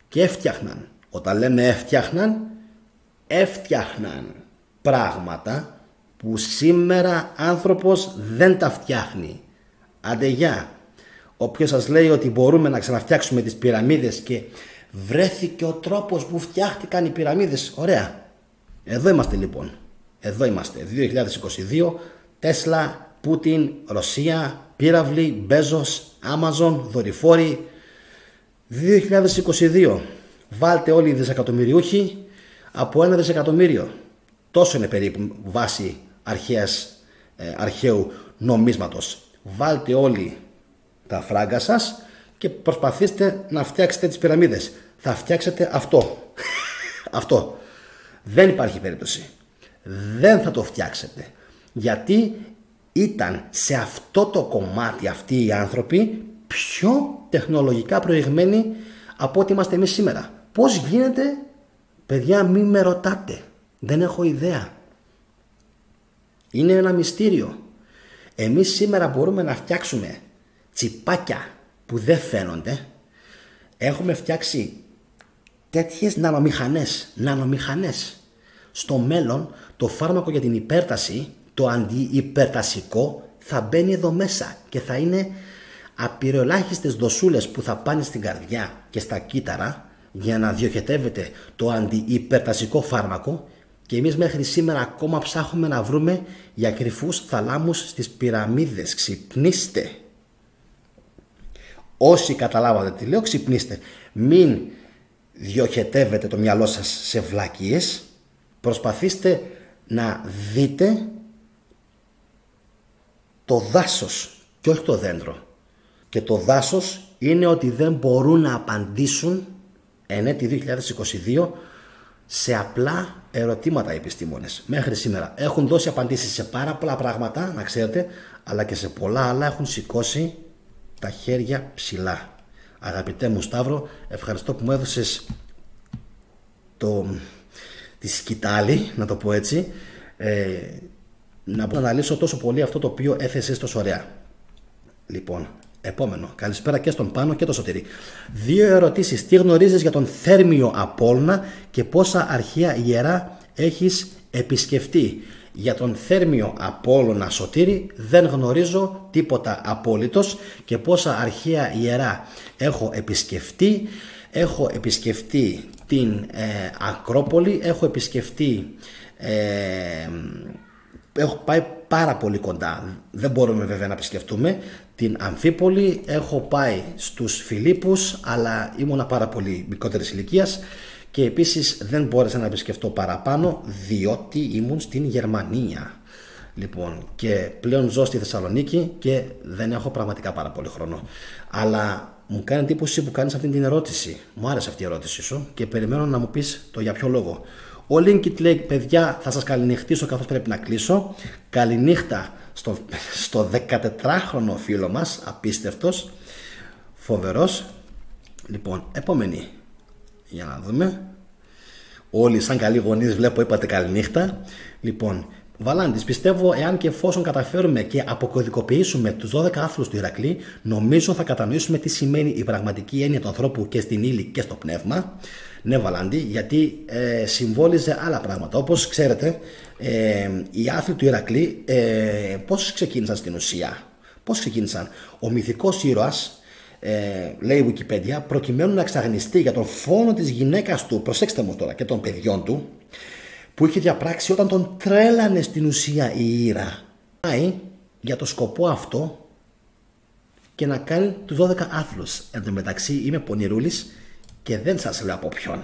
Και έφτιαχναν. Όταν λέμε έφτιαχναν πράγματα που σήμερα άνθρωπος δεν τα φτιάχνει. Άντε γεια. Όποιος σας λέει ότι μπορούμε να ξαναφτιάξουμε τις πυραμίδες και βρέθηκε ο τρόπος που φτιάχτηκαν οι πυραμίδες, ωραία. Εδώ είμαστε λοιπόν. Εδώ είμαστε. 2022, Τέσλα, Πούτιν, Ρωσία, πύραυλοι, Μπέζος, Άμαζον, δορυφόροι. 2022. Βάλτε όλοι οι δισεκατομμυριούχοι από 1 δισεκατομμύριο. Τόσο είναι περίπου βάση αρχαίου νομίσματος. Βάλτε όλοι τα φράγκα σας και προσπαθήστε να φτιάξετε τις πυραμίδες. Θα φτιάξετε αυτό. Αυτό. Δεν υπάρχει περίπτωση. Δεν θα το φτιάξετε. Γιατί ήταν σε αυτό το κομμάτι αυτοί οι άνθρωποι πιο τεχνολογικά προηγμένοι από ό,τι είμαστε εμείς σήμερα. Πώς γίνεται, παιδιά, μην με ρωτάτε. Δεν έχω ιδέα. Είναι ένα μυστήριο. Εμείς σήμερα μπορούμε να φτιάξουμε τσιπάκια που δεν φαίνονται. Έχουμε φτιάξει τέτοιες νανομηχανές. Στο μέλλον το φάρμακο για την υπέρταση, το αντιυπερτασικό, θα μπαίνει εδώ μέσα και θα είναι απειροελάχιστες δοσούλες που θα πάνε στην καρδιά και στα κύτταρα για να διοχετεύεται το αντιυπερτασικό φάρμακο. Και εμείς μέχρι σήμερα ακόμα ψάχνουμε να βρούμε για κρυφούς θαλάμους στις πυραμίδες. Ξυπνήστε. Όσοι καταλάβατε τι λέω, ξυπνήστε. Μην διοχετεύετε το μυαλό σας σε βλακίες. Προσπαθήστε να δείτε το δάσος και όχι το δέντρο. Και το δάσος είναι ότι δεν μπορούν να απαντήσουν εν έτη 2022 σε απλά ερωτήματα οι επιστήμονες. Μέχρι σήμερα έχουν δώσει απαντήσεις σε πάρα πολλά πράγματα, να ξέρετε, αλλά και σε πολλά άλλα έχουν σηκώσει τα χέρια ψηλά. Αγαπητέ μου Σταύρο, ευχαριστώ που μου έδωσες τη σκητάλη, να το πω έτσι, να αναλύσω τόσο πολύ αυτό το οποίο έθεσες τόσο ωραία. Λοιπόν, επόμενο. Καλησπέρα και στον Πάνο και το Σωτήρη. 2 ερωτήσεις. Τι γνωρίζεις για τον Θέρμιο Απόλλωνα και πόσα αρχαία ιερά έχεις επισκεφτεί? Για τον Θέρμιο Απόλλωνα, Σωτήρη, δεν γνωρίζω τίποτα απόλυτος. Και πόσα αρχαία ιερά έχω επισκεφτεί? Έχω επισκεφτεί την Ακρόπολη, έχω επισκεφτεί έχω πάει πάρα πολύ κοντά. Δεν μπορούμε βέβαια να επισκεφτούμε την Αμφίπολη. Έχω πάει στους Φιλίππους, αλλά ήμουνα πάρα πολύ μικρότερης ηλικίας και επίσης δεν μπόρεσα να επισκεφτώ παραπάνω διότι ήμουν στην Γερμανία. Λοιπόν, και πλέον ζω στη Θεσσαλονίκη και δεν έχω πραγματικά πάρα πολύ χρόνο. Αλλά μου κάνει εντύπωση που κάνεις αυτή την ερώτηση. Μου άρεσε αυτή η ερώτηση σου και περιμένω να μου πεις το για ποιο λόγο. Ο Linkit λέει: παιδιά, θα σας καληνυχτήσω καθώς πρέπει να κλείσω. Καληνύχτα στο 14χρονο φίλο μας, απίστευτος, φοβερός. Λοιπόν, επόμενη. Για να δούμε. Όλοι σαν καλοί γονείς βλέπω είπατε καληνύχτα. Λοιπόν, Βαλάντης, πιστεύω εάν και εφόσον καταφέρουμε και αποκωδικοποιήσουμε τους 12 άθλους του Ηρακλή, νομίζω θα κατανοήσουμε τι σημαίνει η πραγματική έννοια του ανθρώπου και στην ύλη και στο πνεύμα. Ναι, Βαλάντη, γιατί συμβόλιζε άλλα πράγματα. Όπως ξέρετε, οι άθλοι του Ηρακλή πώς ξεκίνησαν στην ουσία. Πώς ξεκίνησαν. Ο μυθικός ήρωας, λέει η Wikipedia, προκειμένου να εξαγνιστεί για τον φόνο της γυναίκας του, προσέξτε μου τώρα, και των παιδιών του, που είχε διαπράξει όταν τον τρέλανε στην ουσία η Ήρα. Πάει για το σκοπό αυτό και να κάνει τους 12 άθλους. Εν τω μεταξύ είμαι πονηρούλης και δεν σας λέω από ποιον.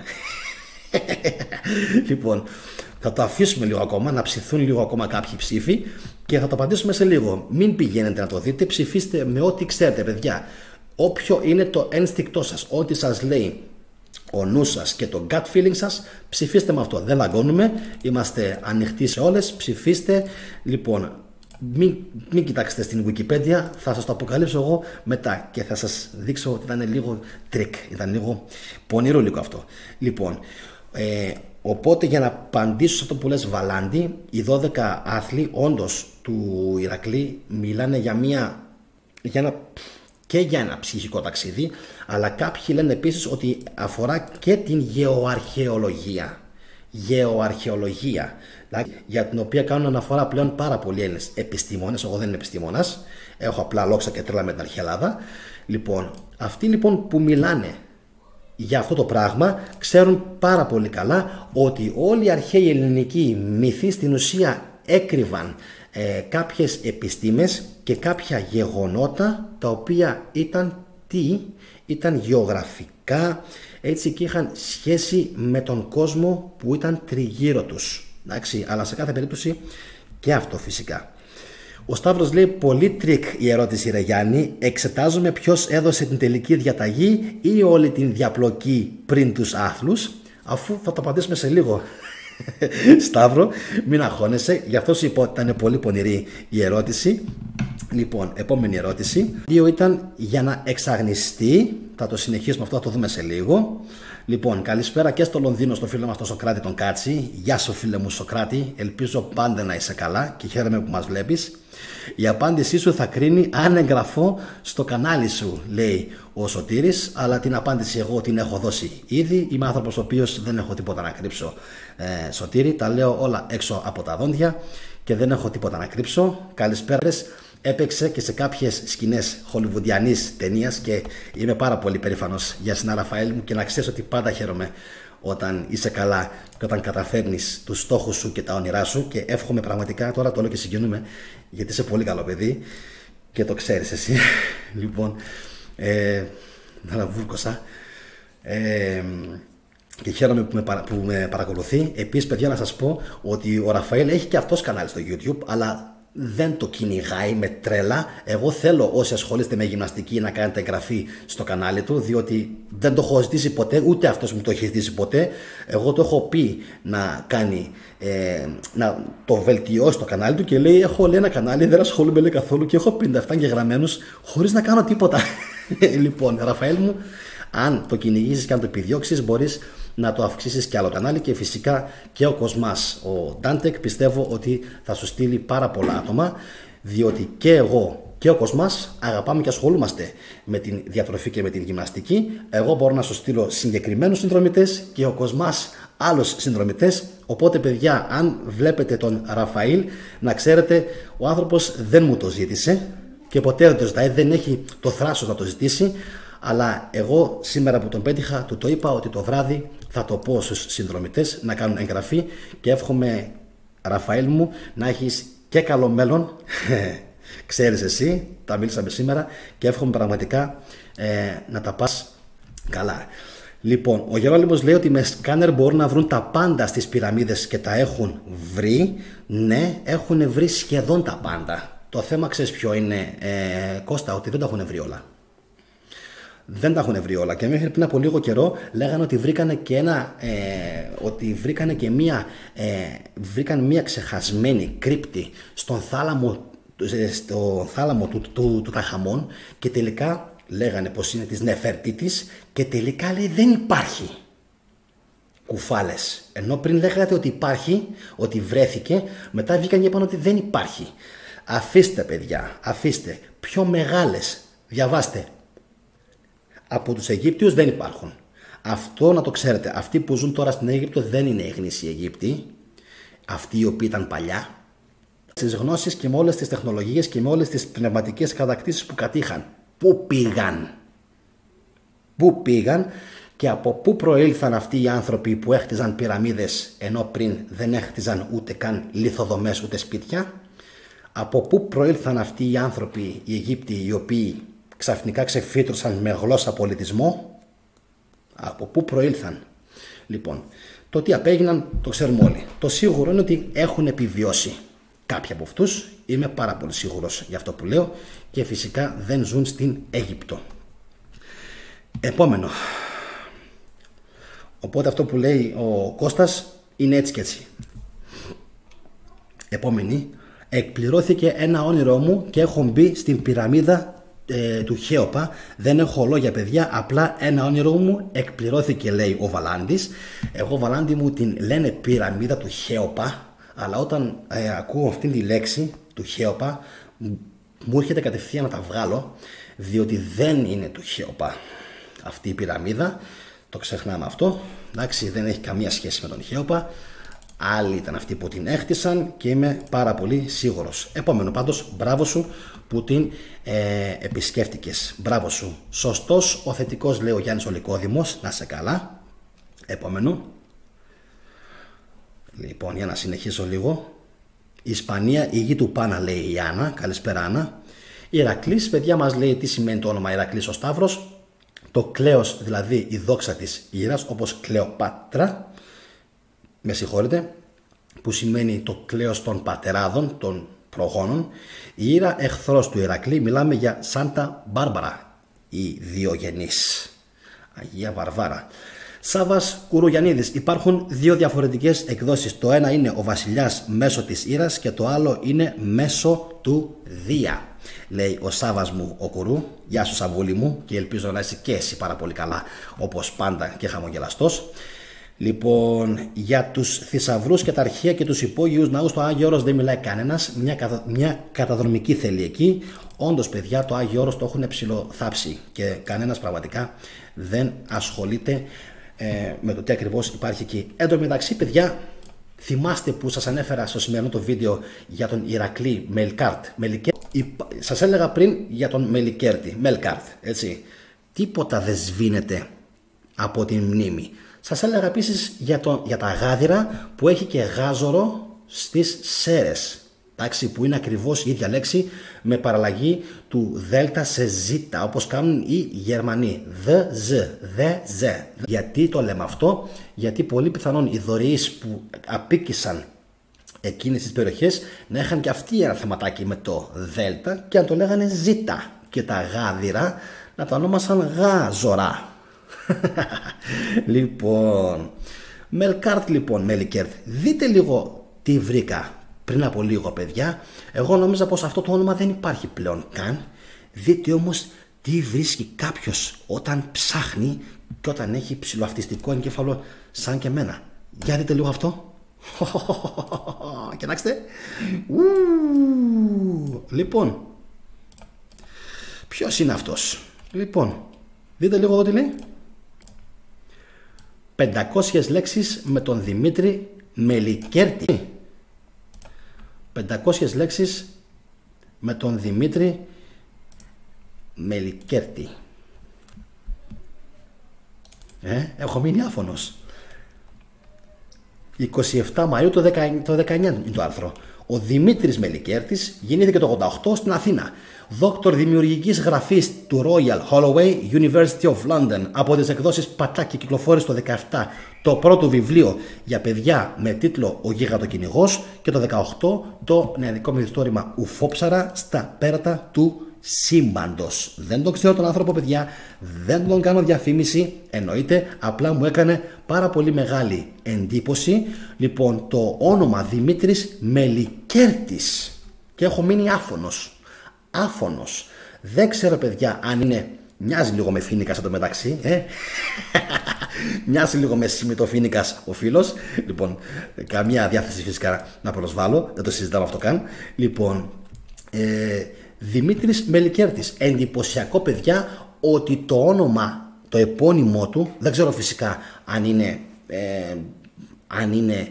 Λοιπόν, θα το αφήσουμε λίγο ακόμα, να ψηθούν λίγο ακόμα κάποιοι ψήφοι και θα το απαντήσουμε σε λίγο. Μην πηγαίνετε να το δείτε, ψηφίστε με ό,τι ξέρετε, παιδιά. Όποιο είναι το ένστικτό σας, ό,τι σας λέει ο νους σας και το gut feeling σας, ψηφίστε με αυτό. Δεν λαγώνουμε, είμαστε ανοιχτοί σε όλες, ψηφίστε. Λοιπόν, μην κοιτάξετε στην Wikipedia, θα σας το αποκαλύψω εγώ μετά και θα σας δείξω ότι ήταν λίγο τρίκ, ήταν λίγο πονηρό λίγο αυτό. Λοιπόν, οπότε για να απαντήσω σε αυτό που λες, Βαλάντη, οι 12 άθλοι όντως του Ηρακλή μιλάνε για ένα ψυχικό ταξίδι, αλλά κάποιοι λένε επίσης ότι αφορά και την γεωαρχαιολογία, για την οποία κάνουν αναφορά πλέον πάρα πολλοί Έλληνες επιστήμονες. Εγώ δεν είμαι επιστήμονας, έχω απλά λόξα και τρέλα με την αρχαία Ελλάδα. Λοιπόν, αυτοί λοιπόν που μιλάνε για αυτό το πράγμα ξέρουν πάρα πολύ καλά ότι όλοι οι αρχαίοι ελληνικοί μύθοι στην ουσία έκρυβαν κάποιες επιστήμες και κάποια γεγονότα τα οποία ήταν γεωγραφικά, έτσι, και είχαν σχέση με τον κόσμο που ήταν τριγύρω τους. Εντάξει, αλλά σε κάθε περίπτωση και αυτό φυσικά. Ο Σταύρος λέει: πολύ τρίκ η ερώτηση, ρε Γιάννη. Εξετάζουμε ποιος έδωσε την τελική διαταγή ή όλη την διαπλοκή πριν τους άθλους, αφού θα το απαντήσουμε σε λίγο. Σταύρο, μην αγχώνεσαι, γι' αυτό σου είπα ότι ήταν πολύ πονηρή η ερώτηση. Λοιπόν, επόμενη ερώτηση. Δύο ήταν για να εξαγνιστεί. Θα το συνεχίσουμε αυτό, θα το δούμε σε λίγο. Λοιπόν, καλησπέρα και στο Λονδίνο στο φίλο μας τον Σοκράτη τον Κάτσι. Γεια σου φίλε μου Σοκράτη, ελπίζω πάντα να είσαι καλά και χαίρομαι που μας βλέπεις. Η απάντησή σου θα κρίνει αν εγγραφώ στο κανάλι σου, λέει ο Σωτήρης, αλλά την απάντηση εγώ την έχω δώσει ήδη. Είμαι άνθρωπος ο οποίος δεν έχω τίποτα να κρύψω, Σωτήρη, τα λέω όλα έξω από τα δόντια και δεν έχω τίποτα να κρύψω. Καλησπέρες. Έπαιξε και σε κάποιες σκηνές χολιβουντιανής ταινίας και είμαι πάρα πολύ περήφανος για σένα, Ραφαέλ μου, και να ξέρεις ότι πάντα χαίρομαι όταν είσαι καλά και όταν καταφέρνεις τους στόχους σου και τα όνειρά σου, και εύχομαι πραγματικά, τώρα το λέω και συγκινούμε, γιατί είσαι πολύ καλό παιδί και το ξέρεις εσύ. Λοιπόν, να βούρκωσα. Και χαίρομαι που με παρακολουθεί. Επίσης, παιδιά, να σας πω ότι ο Ραφαέλ έχει και αυτός κανάλι στο YouTube, αλλά δεν το κυνηγάει με τρέλα. Εγώ θέλω όσοι ασχολείστε με γυμναστική να κάνετε εγγραφή στο κανάλι του, διότι δεν το έχω ζητήσει ποτέ, ούτε αυτός μου το έχει ζητήσει ποτέ. Εγώ το έχω πει να κάνει, να το βελτιώσει το κανάλι του και λέει: έχω, λέει, ένα κανάλι, δεν ασχολούμαι, λέει, καθόλου και έχω 57 εγγεγραμμένους χωρίς να κάνω τίποτα. Λοιπόν, Ραφαέλ μου, αν το κυνηγήσεις και αν το επιδιώξεις, μπορείς να το αυξήσεις και άλλο κανάλι, και φυσικά και ο Κοσμάς, ο Ντάντεκ, πιστεύω ότι θα σου στείλει πάρα πολλά άτομα, διότι και εγώ και ο Κοσμάς αγαπάμε και ασχολούμαστε με την διατροφή και με την γυμναστική. Εγώ μπορώ να σου στείλω συγκεκριμένους συνδρομητές και ο Κοσμάς άλλους συνδρομητές. Οπότε, παιδιά, αν βλέπετε τον Ραφαήλ, να ξέρετε, ο άνθρωπος δεν μου το ζήτησε και ποτέ δεν το ζητάει, δεν έχει το θράσος να το ζητήσει. Αλλά εγώ σήμερα που τον πέτυχα, του το είπα ότι το βράδυ θα το πω στους συνδρομητές να κάνουν εγγραφή, και εύχομαι, Ραφαήλ μου, να έχεις και καλό μέλλον. Ξέρεις εσύ, τα μίλησαμε σήμερα και εύχομαι πραγματικά να τα πας καλά. Λοιπόν, ο Γερόλυμος λέει ότι με σκάνερ μπορούν να βρουν τα πάντα στις πυραμίδες και τα έχουν βρει. Ναι, έχουν βρει σχεδόν τα πάντα. Το θέμα ξέρεις ποιο είναι, Κώστα, ότι δεν τα έχουν βρει όλα. Δεν τα έχουν βρει όλα και μέχρι πριν από λίγο καιρό λέγανε ότι βρήκανε και βρήκαν μια ξεχασμένη κρύπτη στον θάλαμο του Τουταγχαμών και τελικά λέγανε πως είναι της Νεφερτίτης και τελικά λέει δεν υπάρχει. Κουφάλες. Ενώ πριν λέγατε ότι υπάρχει, ότι βρέθηκε, μετά βγήκαν και είπαν ότι δεν υπάρχει. Αφήστε παιδιά, αφήστε. Πιο μεγάλες, διαβάστε. Από τους Αιγύπτιους δεν υπάρχουν. Αυτό να το ξέρετε. Αυτοί που ζουν τώρα στην Αίγυπτο δεν είναι οι γνήσιοι Αιγύπτιοι. Αυτοί οι οποίοι ήταν παλιά. Στις γνώσεις και με όλες τις τεχνολογίες και με όλες τις πνευματικές κατακτήσεις που κατήχαν. Πού πήγαν. Πού πήγαν και από πού προήλθαν αυτοί οι άνθρωποι που έχτιζαν πυραμίδες ενώ πριν δεν έχτιζαν ούτε καν λιθοδομές ούτε σπίτια. Από πού προήλθαν αυτοί οι άνθρωποι, οι Αιγύπτιοι, οι οποίοι ξαφνικά ξεφύτρωσαν με γλώσσα πολιτισμό. Από πού προήλθαν. Λοιπόν, το τι απέγιναν το ξέρουμε όλοι. Το σίγουρο είναι ότι έχουν επιβιώσει. Κάποιοι από αυτούς, είμαι πάρα πολύ σίγουρος για αυτό που λέω και φυσικά δεν ζουν στην Αίγυπτο. Επόμενο. Οπότε αυτό που λέει ο Κώστας είναι έτσι και έτσι. Επόμενη. Εκπληρώθηκε ένα όνειρό μου και έχω μπει στην πυραμίδα του Χέοπα. Δεν έχω λόγια παιδιά, απλά ένα όνειρό μου εκπληρώθηκε, λέει ο Βαλάντης. Εγώ Βαλάντη μου την λένε πυραμίδα του Χέοπα, αλλά όταν ακούω αυτή τη λέξη του Χέοπα μου έρχεται κατευθείαν να τα βγάλω, διότι δεν είναι του Χέοπα αυτή η πυραμίδα. Το ξεχνάμε αυτό. Εντάξει, δεν έχει καμία σχέση με τον Χέοπα. Άλλοι ήταν αυτοί που την έχτισαν και είμαι πάρα πολύ σίγουρος. Επόμενο πάντως, μπράβο σου που την επισκέφτηκες. Μπράβο σου. Σωστός ο θετικός, λέει ο Γιάννης ο Λυκόδημος. Να σε καλά. Επόμενο. Λοιπόν, για να συνεχίσω λίγο. Ισπανία, η γη του Πάνα, λέει η Άννα. Καλησπέρα Άννα. Ηρακλής, παιδιά μας λέει τι σημαίνει το όνομα Ηρακλής ο Σταύρος. Το κλέος, δηλαδή η δόξα της Ήρας, όπως Κλεοπάτρα. Με συγχωρείτε, που σημαίνει το κλέος των πατεράδων, των προγόνων. Η Ήρα εχθρός του Ηρακλή, μιλάμε για Σάντα Μπάρμπαρα, η Διογενής, Αγία Βαρβάρα. Σάβας Κουρουγιαννίδης, υπάρχουν δύο διαφορετικές εκδόσεις. Το ένα είναι ο βασιλιάς μέσω της Ήρας και το άλλο είναι μέσω του Δία. Λέει ο Σάβας μου ο Κουρού. Γεια σου Σαβούλη μου και ελπίζω να είσαι και εσύ πάρα πολύ καλά όπως πάντα και χαμογελαστός. Λοιπόν, για τους θησαυρούς και τα αρχαία και τους υπόγειους ναούς το Άγιο Όρος δεν μιλάει κανένας, μια καταδρομική θέλει εκεί. Όντως παιδιά το Άγιο Όρος το έχουν ψηλοθάψει και κανένας πραγματικά δεν ασχολείται με το τι ακριβώς υπάρχει εκεί. Εν τω μεταξύ παιδιά, θυμάστε που σας ανέφερα στο σημερινό το βίντεο για τον Ηρακλή Μελκάρτ. Σας έλεγα πριν για τον Μελκάρτ, έτσι. Τίποτα δεν σβήνεται από την μνήμη. Σας έλεγα επίσης για τα γάδυρα που έχει και γάζορο στις Σέρες. Εντάξει, που είναι ακριβώς η ίδια λέξη με παραλλαγή του δέλτα σε ζήτα, όπως κάνουν οι Γερμανοί. Δε. Γιατί το λέμε αυτό? Γιατί πολύ πιθανόν οι δωρεείς που απίκησαν εκείνες τις περιοχές να είχαν και αυτοί ένα θεματάκι με το δέλτα και να το λέγανε ζήτα. Και τα γάδυρα να το ονόμασαν γάζορα. Λοιπόν, Μελκάρτ λοιπόν, Μελικέρτ, δείτε λίγο τι βρήκα πριν από λίγο παιδιά. Εγώ νόμιζα πως αυτό το όνομα δεν υπάρχει πλέον καν. Δείτε όμως τι βρίσκει κάποιος όταν ψάχνει και όταν έχει ψιλοαυτιστικό εγκέφαλο σαν και εμένα. Για δείτε λίγο αυτό. Κοιτάξτε. Λοιπόν, ποιος είναι αυτός? Λοιπόν, δείτε λίγο εδώ τι λέει. 500 λέξεις με τον Δημήτρη Μελικέρτη. 500 λέξεις με τον Δημήτρη Μελικέρτη. Έχω μείνει άφωνος. 27 Μαΐου το 19 είναι το άρθρο. Ο Δημήτρης Μελικέρτης γεννήθηκε το 88 στην Αθήνα. Δόκτωρ δημιουργικής γραφής του Royal Holloway University of London. Από τις εκδόσεις Πατάκη κυκλοφόρησε το 17 το πρώτο βιβλίο για παιδιά με τίτλο «Ο Γίγαντοκυνηγός» και το 18 το νεανικό μυθιστόρημα «Ουφόψαρα στα πέρατα του σύμπαντος». Δεν τον ξέρω τον άνθρωπο, παιδιά, δεν τον κάνω διαφήμιση, εννοείται, απλά μου έκανε πάρα πολύ μεγάλη εντύπωση. Λοιπόν, το όνομα Δημήτρης Μελικέρτης και έχω μείνει άφωνος. Δεν ξέρω, παιδιά, αν είναι, μοιάζει λίγο με Φοίνικας εδώ μεταξύ, μοιάζει λίγο με Σιμητοφοίνικας ο φίλος. Λοιπόν, καμία διάθεση φυσικά να προσβάλλω, δεν το συζητάμε αυτό καν. Λοιπόν, Δημήτρης Μελικέρτης. Εντυπωσιακό, παιδιά, ότι το όνομα, το επώνυμό του, δεν ξέρω φυσικά αν είναι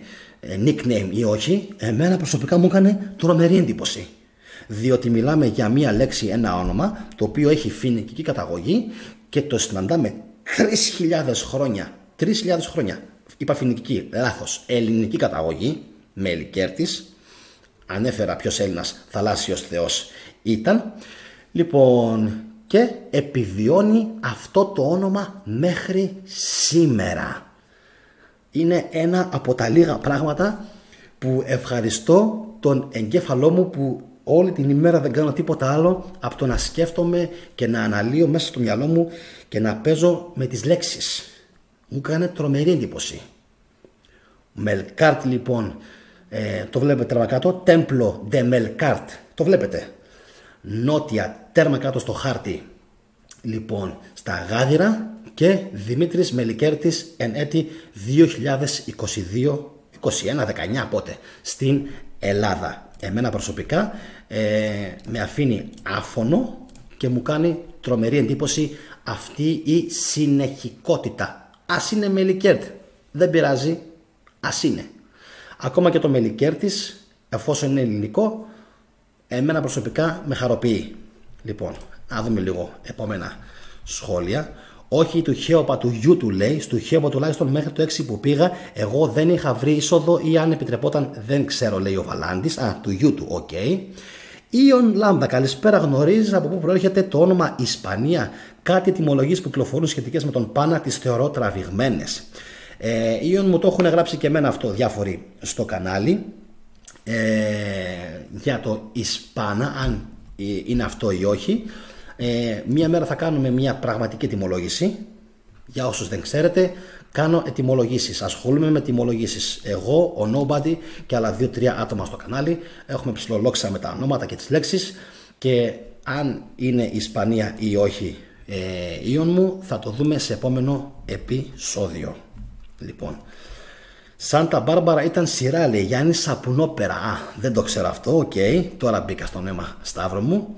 nickname ή όχι, εμένα προσωπικά μου έκανε τρομερή εντύπωση. Διότι μιλάμε για μία λέξη, ένα όνομα, το οποίο έχει φοινική καταγωγή και το συναντάμε 3.000 χρόνια. 3.000 χρόνια. Είπα φοινική, λάθος. Ελληνική καταγωγή, Μελικέρτης. Ανέφερα ποιος Έλληνας θαλάσσιος θεός ήταν. Λοιπόν, και επιβιώνει αυτό το όνομα μέχρι σήμερα. Είναι ένα από τα λίγα πράγματα που ευχαριστώ τον εγκέφαλό μου, που όλη την ημέρα δεν κάνω τίποτα άλλο από το να σκέφτομαι και να αναλύω μέσα στο μυαλό μου και να παίζω με τις λέξεις. Μου κάνει τρομερή εντύπωση. Μελκάρτ, λοιπόν, το βλέπετε τέρμα κάτω, Templo de Melkart, το βλέπετε. Νότια, τέρμα κάτω στο χάρτη, λοιπόν, στα Γάδυρα, και Δημήτρης Μελικέρτης εν έτη 2022, 21, 19 πότε, στην Ελλάδα. Εμένα προσωπικά με αφήνει άφωνο και μου κάνει τρομερή εντύπωση αυτή η συνεχικότητα. Ας είναι Μελικέρτ, δεν πειράζει, ας είναι. Ακόμα και το Μελικέρτης, εφόσον είναι ελληνικό, εμένα προσωπικά με χαροποιεί. Λοιπόν, να δούμε λίγο επόμενα σχόλια. Όχι του Χέοπα του γιου του, λέει. Στου Χέοπα τουλάχιστον μέχρι το 6 που πήγα, εγώ δεν είχα βρει είσοδο, ή αν επιτρεπόταν δεν ξέρω, λέει ο Βαλάντης. Του γιου του, οκ. Ιον Λάμδα, καλησπέρα. Γνωρίζεις από πού προέρχεται το όνομα Ισπανία? Κάτι ετυμολογίες που κυκλοφορούν σχετικές με τον Πάνα τις θεωρώ τραβηγμένες. Ιον, μου το έχουν γράψει και εμένα αυτό διάφοροι στο κανάλι. Για το Ισπάνα, αν είναι αυτό ή όχι. Μία μέρα θα κάνουμε μια πραγματική ετυμολόγηση. Για όσους δεν ξέρετε, κάνω ετυμολογήσεις. Ασχολούμαι με ετυμολογήσεις. Εγώ, ο Nobody και άλλα 2-3 άτομα στο κανάλι έχουμε ψηλολόξα με τα ονόματα και τις λέξεις. Και αν είναι Ισπανία ή όχι, Ιον μου, θα το δούμε σε επόμενο επεισόδιο. Λοιπόν, Σάντα Μπάρμπαρα ήταν σειρά, λέει Γιάννη Σαπουνόπερα. Δεν το ξέρω αυτό, οκ. Τώρα μπήκα στο νόημα, Σταύρο μου.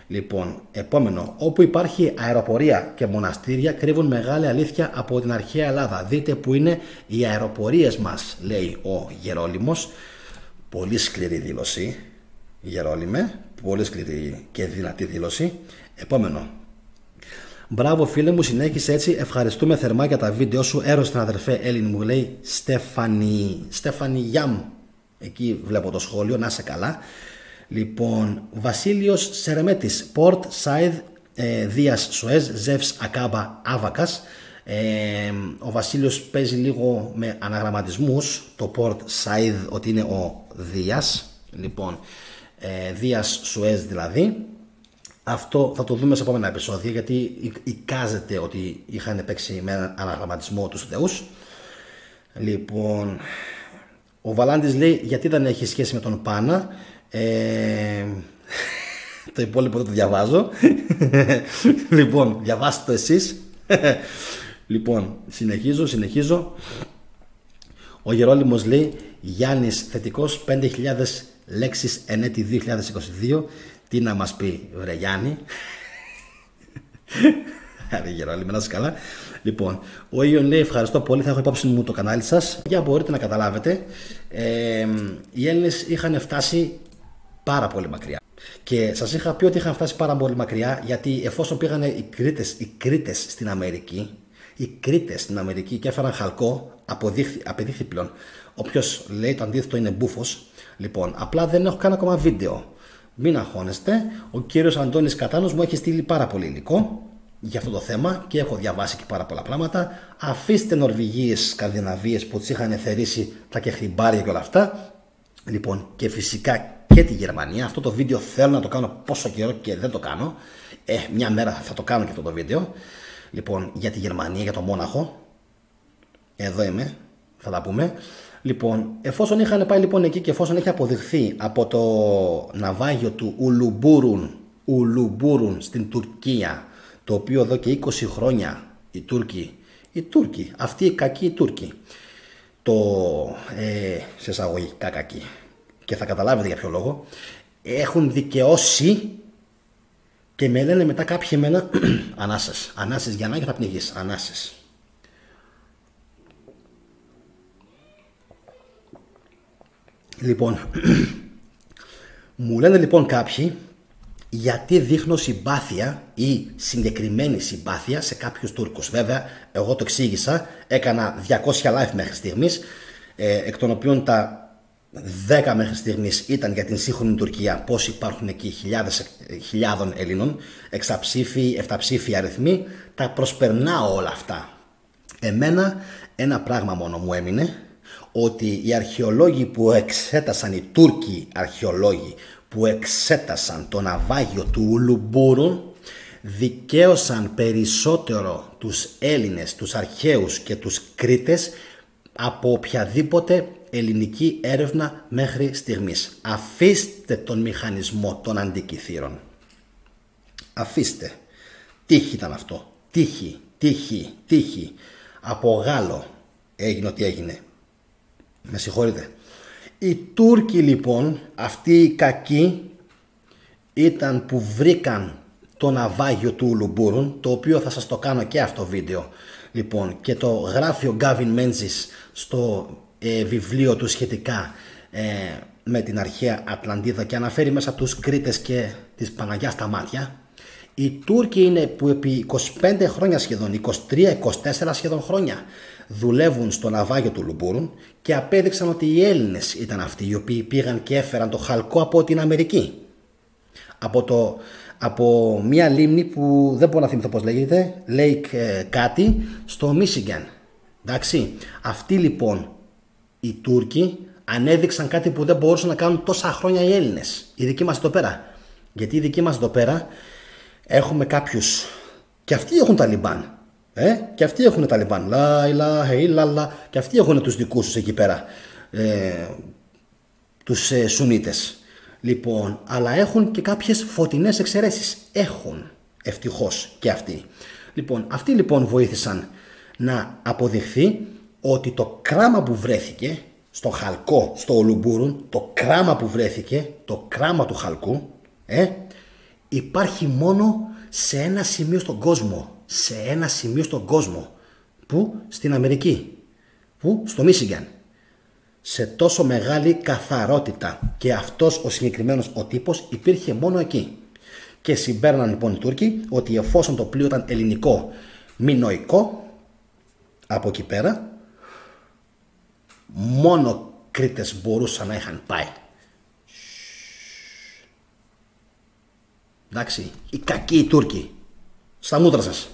Λοιπόν, επόμενο. Όπου υπάρχει αεροπορία και μοναστήρια, κρύβουν μεγάλη αλήθεια από την αρχαία Ελλάδα. Δείτε που είναι οι αεροπορίες μας, λέει ο Γερόλυμος. Πολύ σκληρή δήλωση, Γερόλυμε. Πολύ σκληρή και δυνατή δήλωση. Επόμενο. Μπράβο, φίλε μου, συνέχισε έτσι. Ευχαριστούμε θερμά για τα βίντεο σου. Έρος στην αδερφέ Έλλην, μου λέει Στέφανη Γιάμ. Εκεί βλέπω το σχόλιο, να είσαι καλά. Λοιπόν, Βασίλειος Σερεμέτης, Port Said, Δίας Σουέζ, Ζεύς Ακάμπα Άβακας. Ο Βασίλειος παίζει λίγο με αναγραμματισμούς, το Port Said ότι είναι ο Δίας. Λοιπόν, Δίας Σουέζ δηλαδή. Αυτό θα το δούμε σε επόμενα επεισόδια, γιατί εικάζεται ότι είχαν παίξει με αναγραμματισμό τους θεούς. Λοιπόν, ο Βαλάντης λέει γιατί δεν έχει σχέση με τον Πάνα. Το υπόλοιπο δεν το διαβάζω. Λοιπόν, διαβάστε το εσείς. Λοιπόν, συνεχίζω. Ο Γερόλυμος λέει Γιάννης θετικός, 5.000 λέξεις εν έτη 2022. Τι να μας πει, βρε Γιάννη. Άρα Γερόλυμε, να είσαι καλά. Λοιπόν, ο Ιων λέει ευχαριστώ πολύ, θα έχω υπόψη μου το κανάλι σας. Για μπορείτε να καταλάβετε, οι Έλληνες είχαν φτάσει πάρα πολύ μακριά. Και σας είχα πει ότι είχαν φτάσει πάρα πολύ μακριά, γιατί εφόσον πήγανε οι Κρήτες στην Αμερική, και έφεραν χαλκό, απεδείχθη πλέον. Όποιος λέει το αντίθετο είναι μπούφος. Λοιπόν, απλά δεν έχω κάνει ακόμα βίντεο. Μην αγχώνεστε. Ο κύριος Αντώνης Κατάνος μου έχει στείλει πάρα πολύ υλικό για αυτό το θέμα και έχω διαβάσει και πάρα πολλά πράγματα. Αφήστε Νορβηγίες, Σκανδιναβίες που τις είχαν θερήσει τα κεχριμπάρια και όλα αυτά. Λοιπόν, και φυσικά και τη Γερμανία. Αυτό το βίντεο θέλω να το κάνω πόσο καιρό και δεν το κάνω. Μια μέρα θα το κάνω και αυτό το βίντεο. Λοιπόν, για τη Γερμανία, για το Μόναχο. Εδώ είμαι, θα τα πούμε. Λοιπόν, εφόσον είχαν πάει λοιπόν εκεί και εφόσον έχει αποδειχθεί από το ναυάγιο του Ουλουμπούρουν στην Τουρκία, το οποίο εδώ και 20 χρόνια οι Τούρκοι, αυτοί οι κακοί Τούρκοι, σε εισαγωγικά κακοί, και θα καταλάβετε για ποιο λόγο, έχουν δικαιώσει και με λένε μετά κάποιοι εμένα ανάσες για να και θα πνιγείς, ανάσες. Λοιπόν, μου λένε λοιπόν κάποιοι γιατί δείχνω συμπάθεια ή συγκεκριμένη συμπάθεια σε κάποιους Τούρκους. Βέβαια, εγώ το εξήγησα, έκανα 200 live μέχρι στιγμής, εκ των οποίων τα 10 μέχρι στιγμής ήταν για την σύγχρονη Τουρκία, πώς υπάρχουν εκεί χιλιάδων Ελλήνων, εξαψήφιοι, εφταψήφιοι αριθμοί, τα προσπερνάω όλα αυτά. Εμένα ένα πράγμα μόνο μου έμεινε, ότι οι αρχαιολόγοι που εξέτασαν, οι Τούρκοι αρχαιολόγοι που εξέτασαν το ναυάγιο του Ουλουμπούρουν, δικαίωσαν περισσότερο τους Έλληνες, τους αρχαίους και τους Κρήτες από οποιαδήποτε ελληνική έρευνα μέχρι στιγμής. Αφήστε τον μηχανισμό των αντικειθήρων. Αφήστε. Τύχη ήταν αυτό. Τύχη. Από Γάλλο έγινε ό,τι έγινε. Με συγχωρείτε. Οι Τούρκοι λοιπόν, αυτοί οι κακοί, ήταν που βρήκαν το ναυάγιο του Ουλουμπούρουν, το οποίο θα σας το κάνω και αυτό βίντεο. Λοιπόν, και το γράφει ο Γκάβιν Μέντζης στο βιβλίο του σχετικά με την αρχαία Ατλαντίδα και αναφέρει μέσα τους Κρήτες και της Παναγιάς στα μάτια. Οι Τούρκοι είναι που επί 25 χρόνια σχεδόν, 23-24 σχεδόν χρόνια, δουλεύουν στο ναυάγιο του Ουλουμπούρουν και απέδειξαν ότι οι Έλληνες ήταν αυτοί οι οποίοι πήγαν και έφεραν το χαλκό από την Αμερική. Από μια λίμνη που δεν μπορώ να θυμηθώ πώς λέγεται, Lake κάτι, στο Michigan. Εντάξει, αυτοί λοιπόν οι Τούρκοι ανέδειξαν κάτι που δεν μπορούσαν να κάνουν τόσα χρόνια οι Έλληνες. Οι δικοί μας εδώ πέρα. Γιατί οι δικοί μας εδώ πέρα έχουμε κάποιους, και αυτοί έχουν Ταλιμπάν. Και αυτοί έχουν Ταλιμπάν. Και αυτοί έχουν τους δικούς τους εκεί πέρα. Τους Σουνίτες. Λοιπόν, αλλά έχουν και κάποιες φωτεινές εξαιρέσεις. Έχουν, ευτυχώς, και αυτοί. Λοιπόν, αυτοί λοιπόν βοήθησαν να αποδειχθεί ότι το κράμα που βρέθηκε στο χαλκό, στο Ουλουμπούρουν, το κράμα που βρέθηκε, το κράμα του χαλκού, υπάρχει μόνο σε ένα σημείο στον κόσμο. Σε ένα σημείο στον κόσμο. Πού? Στην Αμερική. Πού? Στο Μίσιγκαν. Σε τόσο μεγάλη καθαρότητα. Και αυτός ο συγκεκριμένος ο τύπος υπήρχε μόνο εκεί. Και συμπέρναν λοιπόν οι Τούρκοι ότι εφόσον το πλοίο ήταν ελληνικό μινωικό, από εκεί πέρα μόνο Κρήτες μπορούσαν να είχαν πάει. Εντάξει, οι κακοί Τούρκοι. Στα μούτρα σας.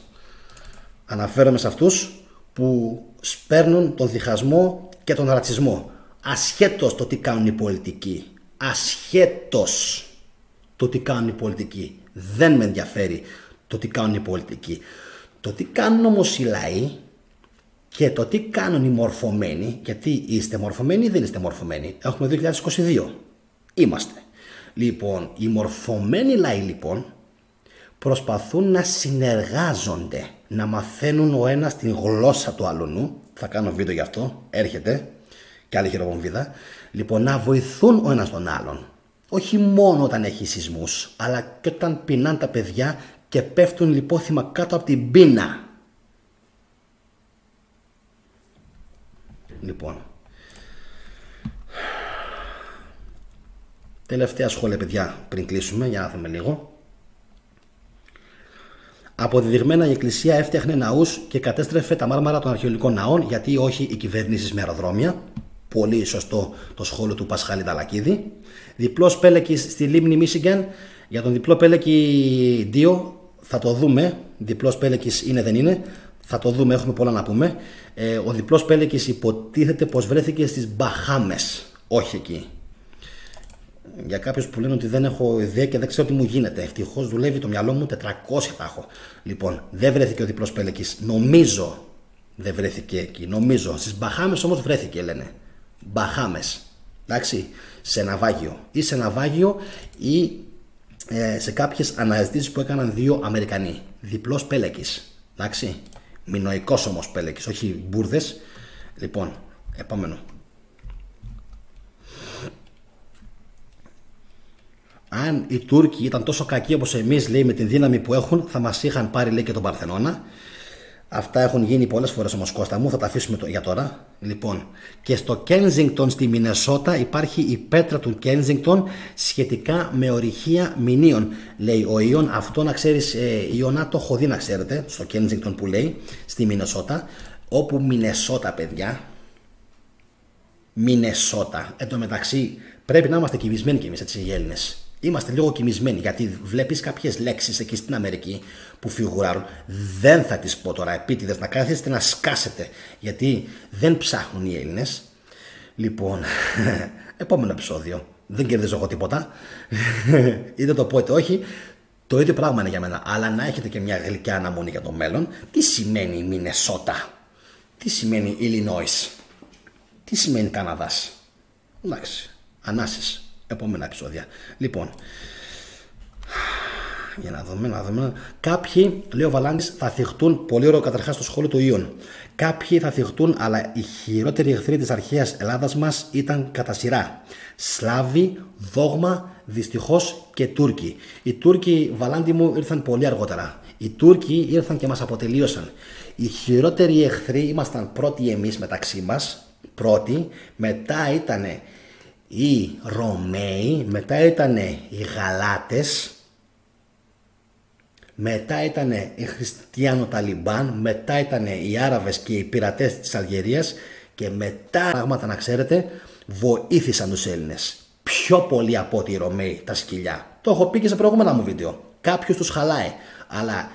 Αναφέρομαι σε αυτούς που σπέρνουν τον διχασμό και τον ρατσισμό. Ασχέτως το τι κάνουν οι πολιτικοί. Ασχέτως το τι κάνουν οι πολιτικοί. Δεν με ενδιαφέρει το τι κάνουν οι πολιτικοί. Το τι κάνουν όμως οι λαοί και το τι κάνουν οι μορφωμένοι. Γιατί είστε μορφωμένοι ή δεν είστε μορφωμένοι? Έχουμε 2022. Είμαστε. Λοιπόν, οι μορφωμένοι λαοί λοιπόν προσπαθούν να συνεργάζονται, να μαθαίνουν ο ένας την γλώσσα του αλλονού. Θα κάνω βίντεο γι' αυτό, έρχεται και άλλη χειροβομβίδα. Λοιπόν, να βοηθούν ο ένας τον άλλον. Όχι μόνο όταν έχει σεισμούς, αλλά και όταν πεινάνε τα παιδιά και πέφτουν λιπόθυμα κάτω από την πείνα. Λοιπόν, τελευταία σχόλια παιδιά πριν κλείσουμε, για να δούμε λίγο. Αποδεδειγμένα η Εκκλησία έφτιαχνε ναούς και κατέστρεφε τα μάρμαρα των αρχαιολογικών ναών, γιατί όχι οι κυβερνήσεις με αεροδρόμια. Πολύ σωστό το σχόλιο του Πασχάλη Ταλακίδη. Διπλός πέλεκης στη λίμνη Μίσιγκεν. Για τον διπλό πέλεκη 2 θα το δούμε. Διπλός πέλεκης είναι δεν είναι. Θα το δούμε, έχουμε πολλά να πούμε. Ο διπλός πέλεκης υποτίθεται πως βρέθηκε στις Μπαχάμες. Όχι εκεί. Για κάποιους που λένε ότι δεν έχω ιδέα και δεν ξέρω τι μου γίνεται. Ευτυχώς δουλεύει το μυαλό μου, 400 τα έχω. Λοιπόν, δεν βρέθηκε ο διπλός πέλεκης. Νομίζω δεν βρέθηκε εκεί. Νομίζω. Στις Μπαχάμες όμως βρέθηκε, λένε. Μπαχάμες. Εντάξει. Σε ναυάγιο. Ή σε ναυάγιο ή σε κάποιες αναζητήσεις που έκαναν 2 Αμερικανοί. Διπλός πέλεκης. Εντάξει. Μινοϊκός όμως πέλεκης, όχι μπουρδες. Λοιπόν, επόμενο. Αν οι Τούρκοι ήταν τόσο κακοί όπως εμείς, λέει, με την δύναμη που έχουν, θα μας είχαν πάρει, λέει, και τον Παρθενώνα. Αυτά έχουν γίνει πολλές φορές όμως, Κώστα μου, θα τα αφήσουμε για τώρα. Λοιπόν, και στο Κένζιγκτον στη Μινεσότα υπάρχει η πέτρα του Κένζιγκτον σχετικά με ορυχεία μηνύων. Λέει ο Ιων, αυτό να ξέρεις, Ιωνά, το έχω δει, να ξέρετε, στο Κένζιγκτον που λέει, στη Μινεσότα, όπου Μινεσότα, παιδιά. Μινεσότα. Εν τω μεταξύ, πρέπει να είμαστε κοιμισμένοι κι εμείς, έτσι, οι Έλληνες. Είμαστε λίγο κοιμισμένοι, γιατί βλέπεις κάποιες λέξεις εκεί στην Αμερική που φιγουράρουν. Δεν θα τις πω τώρα επίτηδες, να κάθεστε να σκάσετε, γιατί δεν ψάχνουν οι Έλληνες. Λοιπόν, επόμενο επεισόδιο. Δεν κερδίζω εγώ τίποτα. Είτε το πω είτε όχι, το ίδιο πράγμα είναι για μένα. Αλλά να έχετε και μια γλυκιά αναμονή για το μέλλον. Τι σημαίνει Μινεσότα, τι σημαίνει Illinois, τι σημαίνει Καναδάς. Εντάξει, ανάσες. Επόμενα επεισόδια. Λοιπόν, για να δούμε. Κάποιοι, λέει ο Βαλάνης, θα θυχτούν. Πολύ ωραίο καταρχάς στο σχόλιο του Ιων. Κάποιοι θα θυχτούν, αλλά οι χειρότεροι εχθροί της αρχαίας Ελλάδας μας ήταν κατά σειρά. Σλάβοι, δόγμα, δυστυχώς και Τούρκοι. Οι Τούρκοι, Βαλάντη μου, ήρθαν πολύ αργότερα. Οι Τούρκοι ήρθαν και μας αποτελείωσαν. Οι χειρότεροι εχθροί ήμασταν πρώτοι εμείς μεταξύ μας. Πρώτοι, μετά ήτανε οι Ρωμαίοι, μετά ήταν οι Γαλάτες, μετά ήταν οι Χριστιανο-Ταλιμπάν, μετά ήταν οι Άραβες και οι πειρατές της Αλγερίας και μετά, πράγματα να ξέρετε, βοήθησαν τους Έλληνες. Πιο πολύ από ότι οι Ρωμαίοι, τα σκυλιά. Το έχω πει και σε προηγούμενα μου βίντεο. Κάποιος τους χαλάει, αλλά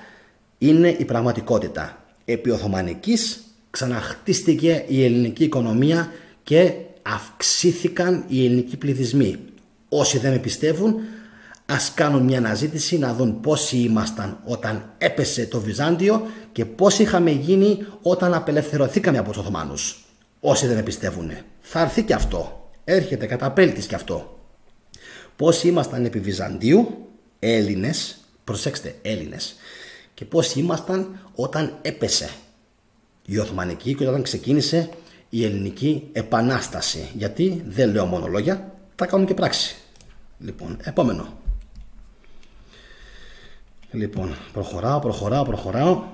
είναι η πραγματικότητα. Επί Οθωμανικής ξαναχτίστηκε η ελληνική οικονομία και αυξήθηκαν οι ελληνικοί πληθυσμοί. Όσοι δεν με πιστεύουν, ας κάνουν μια αναζήτηση να δουν πόσοι ήμασταν όταν έπεσε το Βυζάντιο και πόσοι είχαμε γίνει όταν απελευθερωθήκαμε από τους Οθωμάνους. Όσοι δεν με πιστεύουν, θα έρθει και αυτό. Έρχεται καταπέλτης και αυτό. Πόσοι ήμασταν επί Βυζαντίου, Έλληνες, προσέξτε, Έλληνες, και πόσοι ήμασταν όταν έπεσε η Οθωμανική και όταν ξεκίνησε η ελληνική επανάσταση. Γιατί δεν λέω μόνο λόγια, θα κάνουν και πράξη. Λοιπόν, επόμενο. Λοιπόν, προχωράω.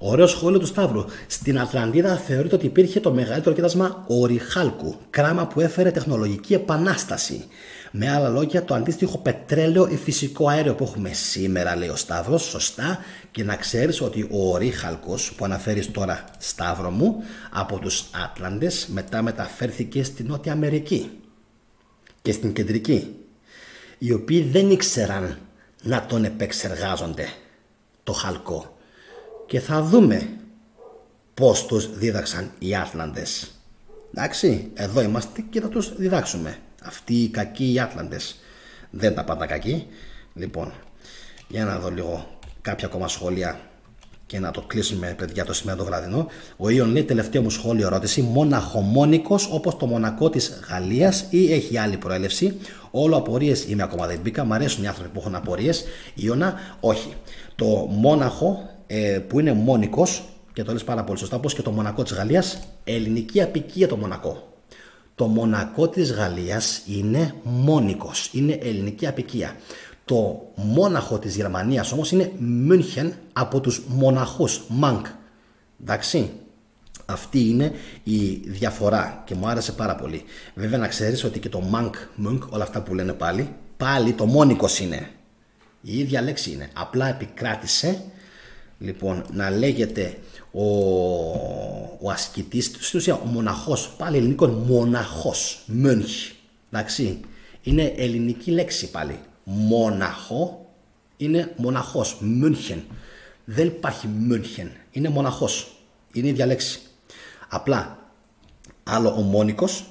Ωραίο σχόλιο του Σταύρου. Στην Ατλαντίδα θεωρείται ότι υπήρχε το μεγαλύτερο κοίτασμα ορυχάλκου, κράμα που έφερε τεχνολογική επανάσταση. Με άλλα λόγια, το αντίστοιχο πετρέλαιο ή φυσικό αέριο που έχουμε σήμερα, λέει ο Σταύρος, σωστά. Και να ξέρεις ότι ο ορύχαλκος που αναφέρεις τώρα, Σταύρο μου, από τους Άτλαντες μετά μεταφέρθηκε στην Νότια Αμερική και στην Κεντρική, οι οποίοι δεν ήξεραν να τον επεξεργάζονται το χαλκό. Και θα δούμε πώς τους δίδαξαν οι Άτλαντες. Εντάξει, εδώ είμαστε και θα τους διδάξουμε. Αυτοί οι κακοί οι Άτλαντες. Δεν τα πάντα κακοί. Λοιπόν, για να δω λίγο κάποια ακόμα σχόλια και να το κλείσουμε, παιδιά, το σημείο το βραδινό. Ο Ιων λέει, τελευταίο μου σχόλιο, ερώτηση. Μοναχομόνικος όπως το Μονακό της Γαλλίας ή έχει άλλη προέλευση? Όλο απορίες είμαι, ακόμα δεν μπήκα. Μ' αρέσουν οι άνθρωποι που έχουν απορίες. Ιωνα, όχι. Το Μόναχο που είναι μόνικος, και το λες πάρα πολύ σωστά, όπως και το Μονακό της Γαλλίας, ελληνική απικία το Μονακό. Το Μονακό της Γαλλίας είναι μόνικος, είναι ελληνική απικία. Το Μόναχο της Γερμανίας όμως είναι Μούνχεν, από τους μοναχούς, Μάνκ. Εντάξει, αυτή είναι η διαφορά και μου άρεσε πάρα πολύ. Βέβαια να ξέρεις ότι και το Μάνκ, Μουνκ, όλα αυτά που λένε πάλι το μόνικος είναι. Η ίδια λέξη είναι. Απλά επικράτησε λοιπόν να λέγεται ο ασκητής, στην ουσία ο μοναχός, πάλι ελληνικό μοναχός, μönch, εντάξει, είναι ελληνική λέξη πάλι. Μόναχο είναι μοναχός, München. Δεν υπάρχει München, είναι μοναχός, είναι η ίδια λέξη. Απλά άλλο ο Μόνικος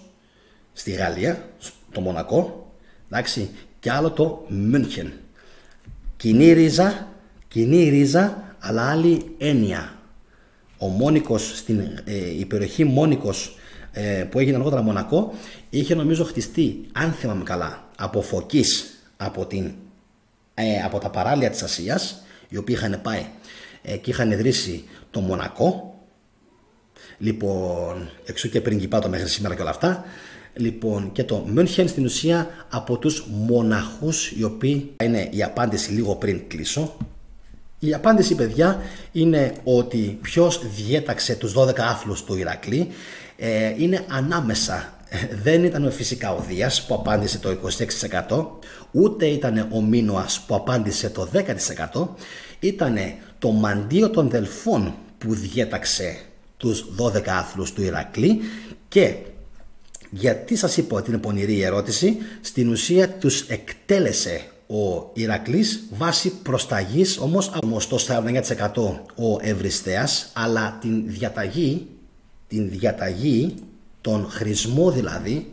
στη Γαλλία, το Μονακό, εντάξει, και άλλο το München. Κοινή ρίζα, αλλά άλλη έννοια. Ο Μόνικος, στην η περιοχή Μόνικος που έγινε αργότερα Μονακό, είχε νομίζω χτιστεί, αν θυμάμαι καλά, από Φωκής, από τα παράλια της Ασίας, οι οποίοι είχαν πάει και είχαν ιδρύσει το Μονακό. Λοιπόν, εξού και πριγκιπάτο μέχρι σήμερα και όλα αυτά. Λοιπόν, και το München στην ουσία από τους μοναχούς, οι οποίοι είναι η απάντηση λίγο πριν κλείσω. Η απάντηση, παιδιά, είναι ότι ποιος διέταξε τους 12 άθλους του Ηρακλή είναι ανάμεσα. Δεν ήταν φυσικά ο Δίας που απάντησε το 26%, ούτε ήταν ο Μίνωας που απάντησε το 10%, ήταν το Μαντίο των Δελφών που διέταξε τους 12 άθλους του Ηρακλή. Και γιατί σας είπα ότι είναι πονηρή η ερώτηση, στην ουσία τους εκτέλεσε ο Ηρακλής βάσει προσταγής, όμως το 49% ο Ευριστέας, αλλά την διαταγή, τον χρησμό δηλαδή,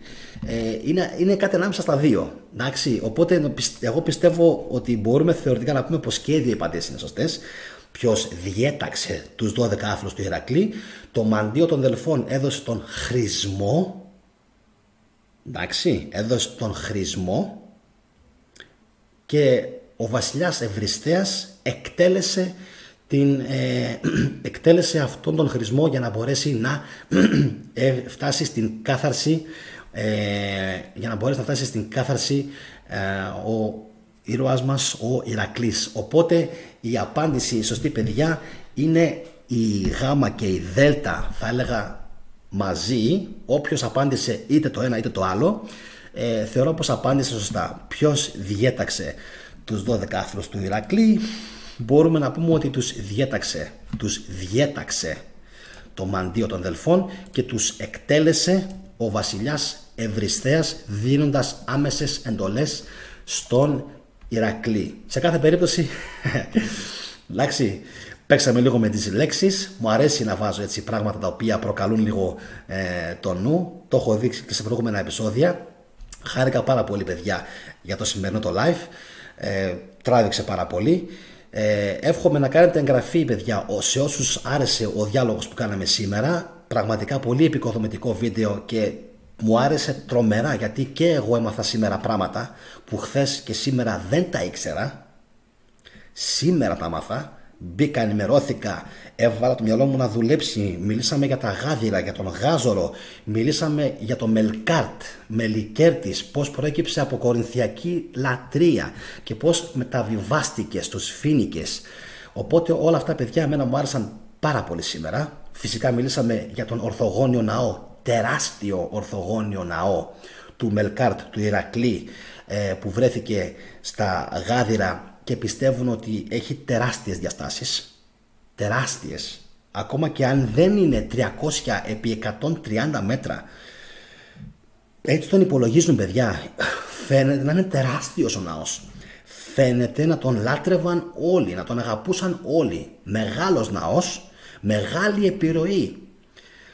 είναι κάτι ανάμεσα στα δύο. Εντάξει, οπότε εγώ πιστεύω ότι μπορούμε θεωρητικά να πούμε πως και οι δύο απαντήσεις είναι σωστές. Ποιος διέταξε τους 12 άθλους του Ηρακλή? Το Μαντίο των Δελφών έδωσε τον χρησμό. Εντάξει, έδωσε τον χρησμό και ο βασιλιάς Ευριστέας εκτέλεσε αυτόν τον χρησμό για να μπορέσει να φτάσει στην κάθαρση, ο ήρωας μας ο Ηρακλής. Οπότε η απάντηση, η σωστή, παιδιά, είναι η Γ και η Δ, θα έλεγα μαζί. Όποιος απάντησε είτε το ένα είτε το άλλο, θεωρώ πως απάντησε σωστά. Ποιος διέταξε τους 12 άθλους του Ηρακλή? Μπορούμε να πούμε ότι τους διέταξε το Μαντίο των Δελφών και τους εκτέλεσε ο βασιλιάς Ευριστέας, δίνοντας άμεσες εντολές στον Ηρακλή. Σε κάθε περίπτωση, εντάξει, παίξαμε λίγο με τις λέξεις. Μου αρέσει να βάζω έτσι πράγματα τα οποία προκαλούν λίγο το νου. Το έχω δείξει και σε προηγούμενα επεισόδια. Χάρηκα πάρα πολύ, παιδιά, για το σημερινό το live. Τράβηξε πάρα πολύ. Εύχομαι να κάνετε εγγραφή, παιδιά, σε όσους άρεσε ο διάλογος που κάναμε σήμερα. Πραγματικά πολύ επικοδομητικό βίντεο και μου άρεσε τρομερά, γιατί και εγώ έμαθα σήμερα πράγματα που χθες και σήμερα δεν τα ήξερα. Σήμερα τα μάθα. Μπήκα, ενημερώθηκα, έβαλα το μυαλό μου να δουλέψει. Μιλήσαμε για τα γάδυρα, για τον γάζορο, μιλήσαμε για το Μελκάρτ, Μελικέρτης, πώς προέκυψε από κορινθιακή λατρεία και πώς μεταβιβάστηκε στους Φοίνικες. Οπότε όλα αυτά, παιδιά, εμένα μου άρεσαν πάρα πολύ σήμερα. Φυσικά μιλήσαμε για τον ορθογώνιο ναό, τεράστιο ορθογώνιο ναό του Μελκάρτ, του Ηρακλή, που βρέθηκε στα γάδυρα και πιστεύουν ότι έχει τεράστιες διαστάσεις, τεράστιες, ακόμα και αν δεν είναι 300 επί 130 μέτρα. Έτσι τον υπολογίζουν, παιδιά. Φαίνεται να είναι τεράστιος ο ναός. Φαίνεται να τον λάτρευαν όλοι, να τον αγαπούσαν όλοι. Μεγάλος ναός, μεγάλη επιρροή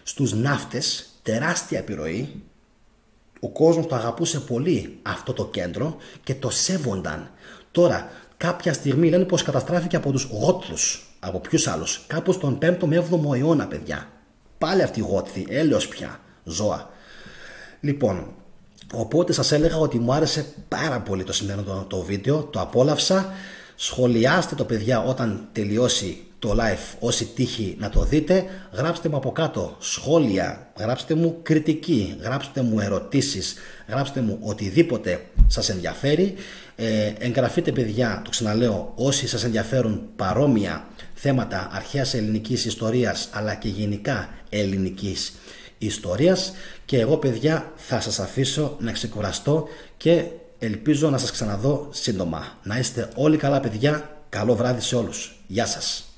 στους ναύτες, τεράστια επιρροή. Ο κόσμος το αγαπούσε πολύ αυτό το κέντρο και το σέβονταν. Τώρα, κάποια στιγμή λένε πως καταστράφηκε από τους Γότους. Από ποιους άλλους? Κάπου στον 5ο με 7ο αιώνα, παιδιά. Πάλι αυτοί οι Γότθοι, έλεος πια, ζώα. Λοιπόν, οπότε σας έλεγα ότι μου άρεσε πάρα πολύ το σημερινό το βίντεο, το απόλαυσα. Σχολιάστε το, παιδιά, όταν τελειώσει το live, όσοι τύχει να το δείτε. Γράψτε μου από κάτω σχόλια, γράψτε μου κριτική, γράψτε μου ερωτήσεις, γράψτε μου οτιδήποτε σας ενδιαφέρει. Εγγραφείτε, παιδιά, το ξαναλέω, όσοι σας ενδιαφέρουν παρόμοια θέματα αρχαίας ελληνικής ιστορίας, αλλά και γενικά ελληνικής ιστορίας, και εγώ, παιδιά, θα σας αφήσω να ξεκουραστώ και Ελπίζω να σας ξαναδώ σύντομα. Να είστε όλοι καλά παιδιά. Καλό βράδυ σε όλους. Γεια σας.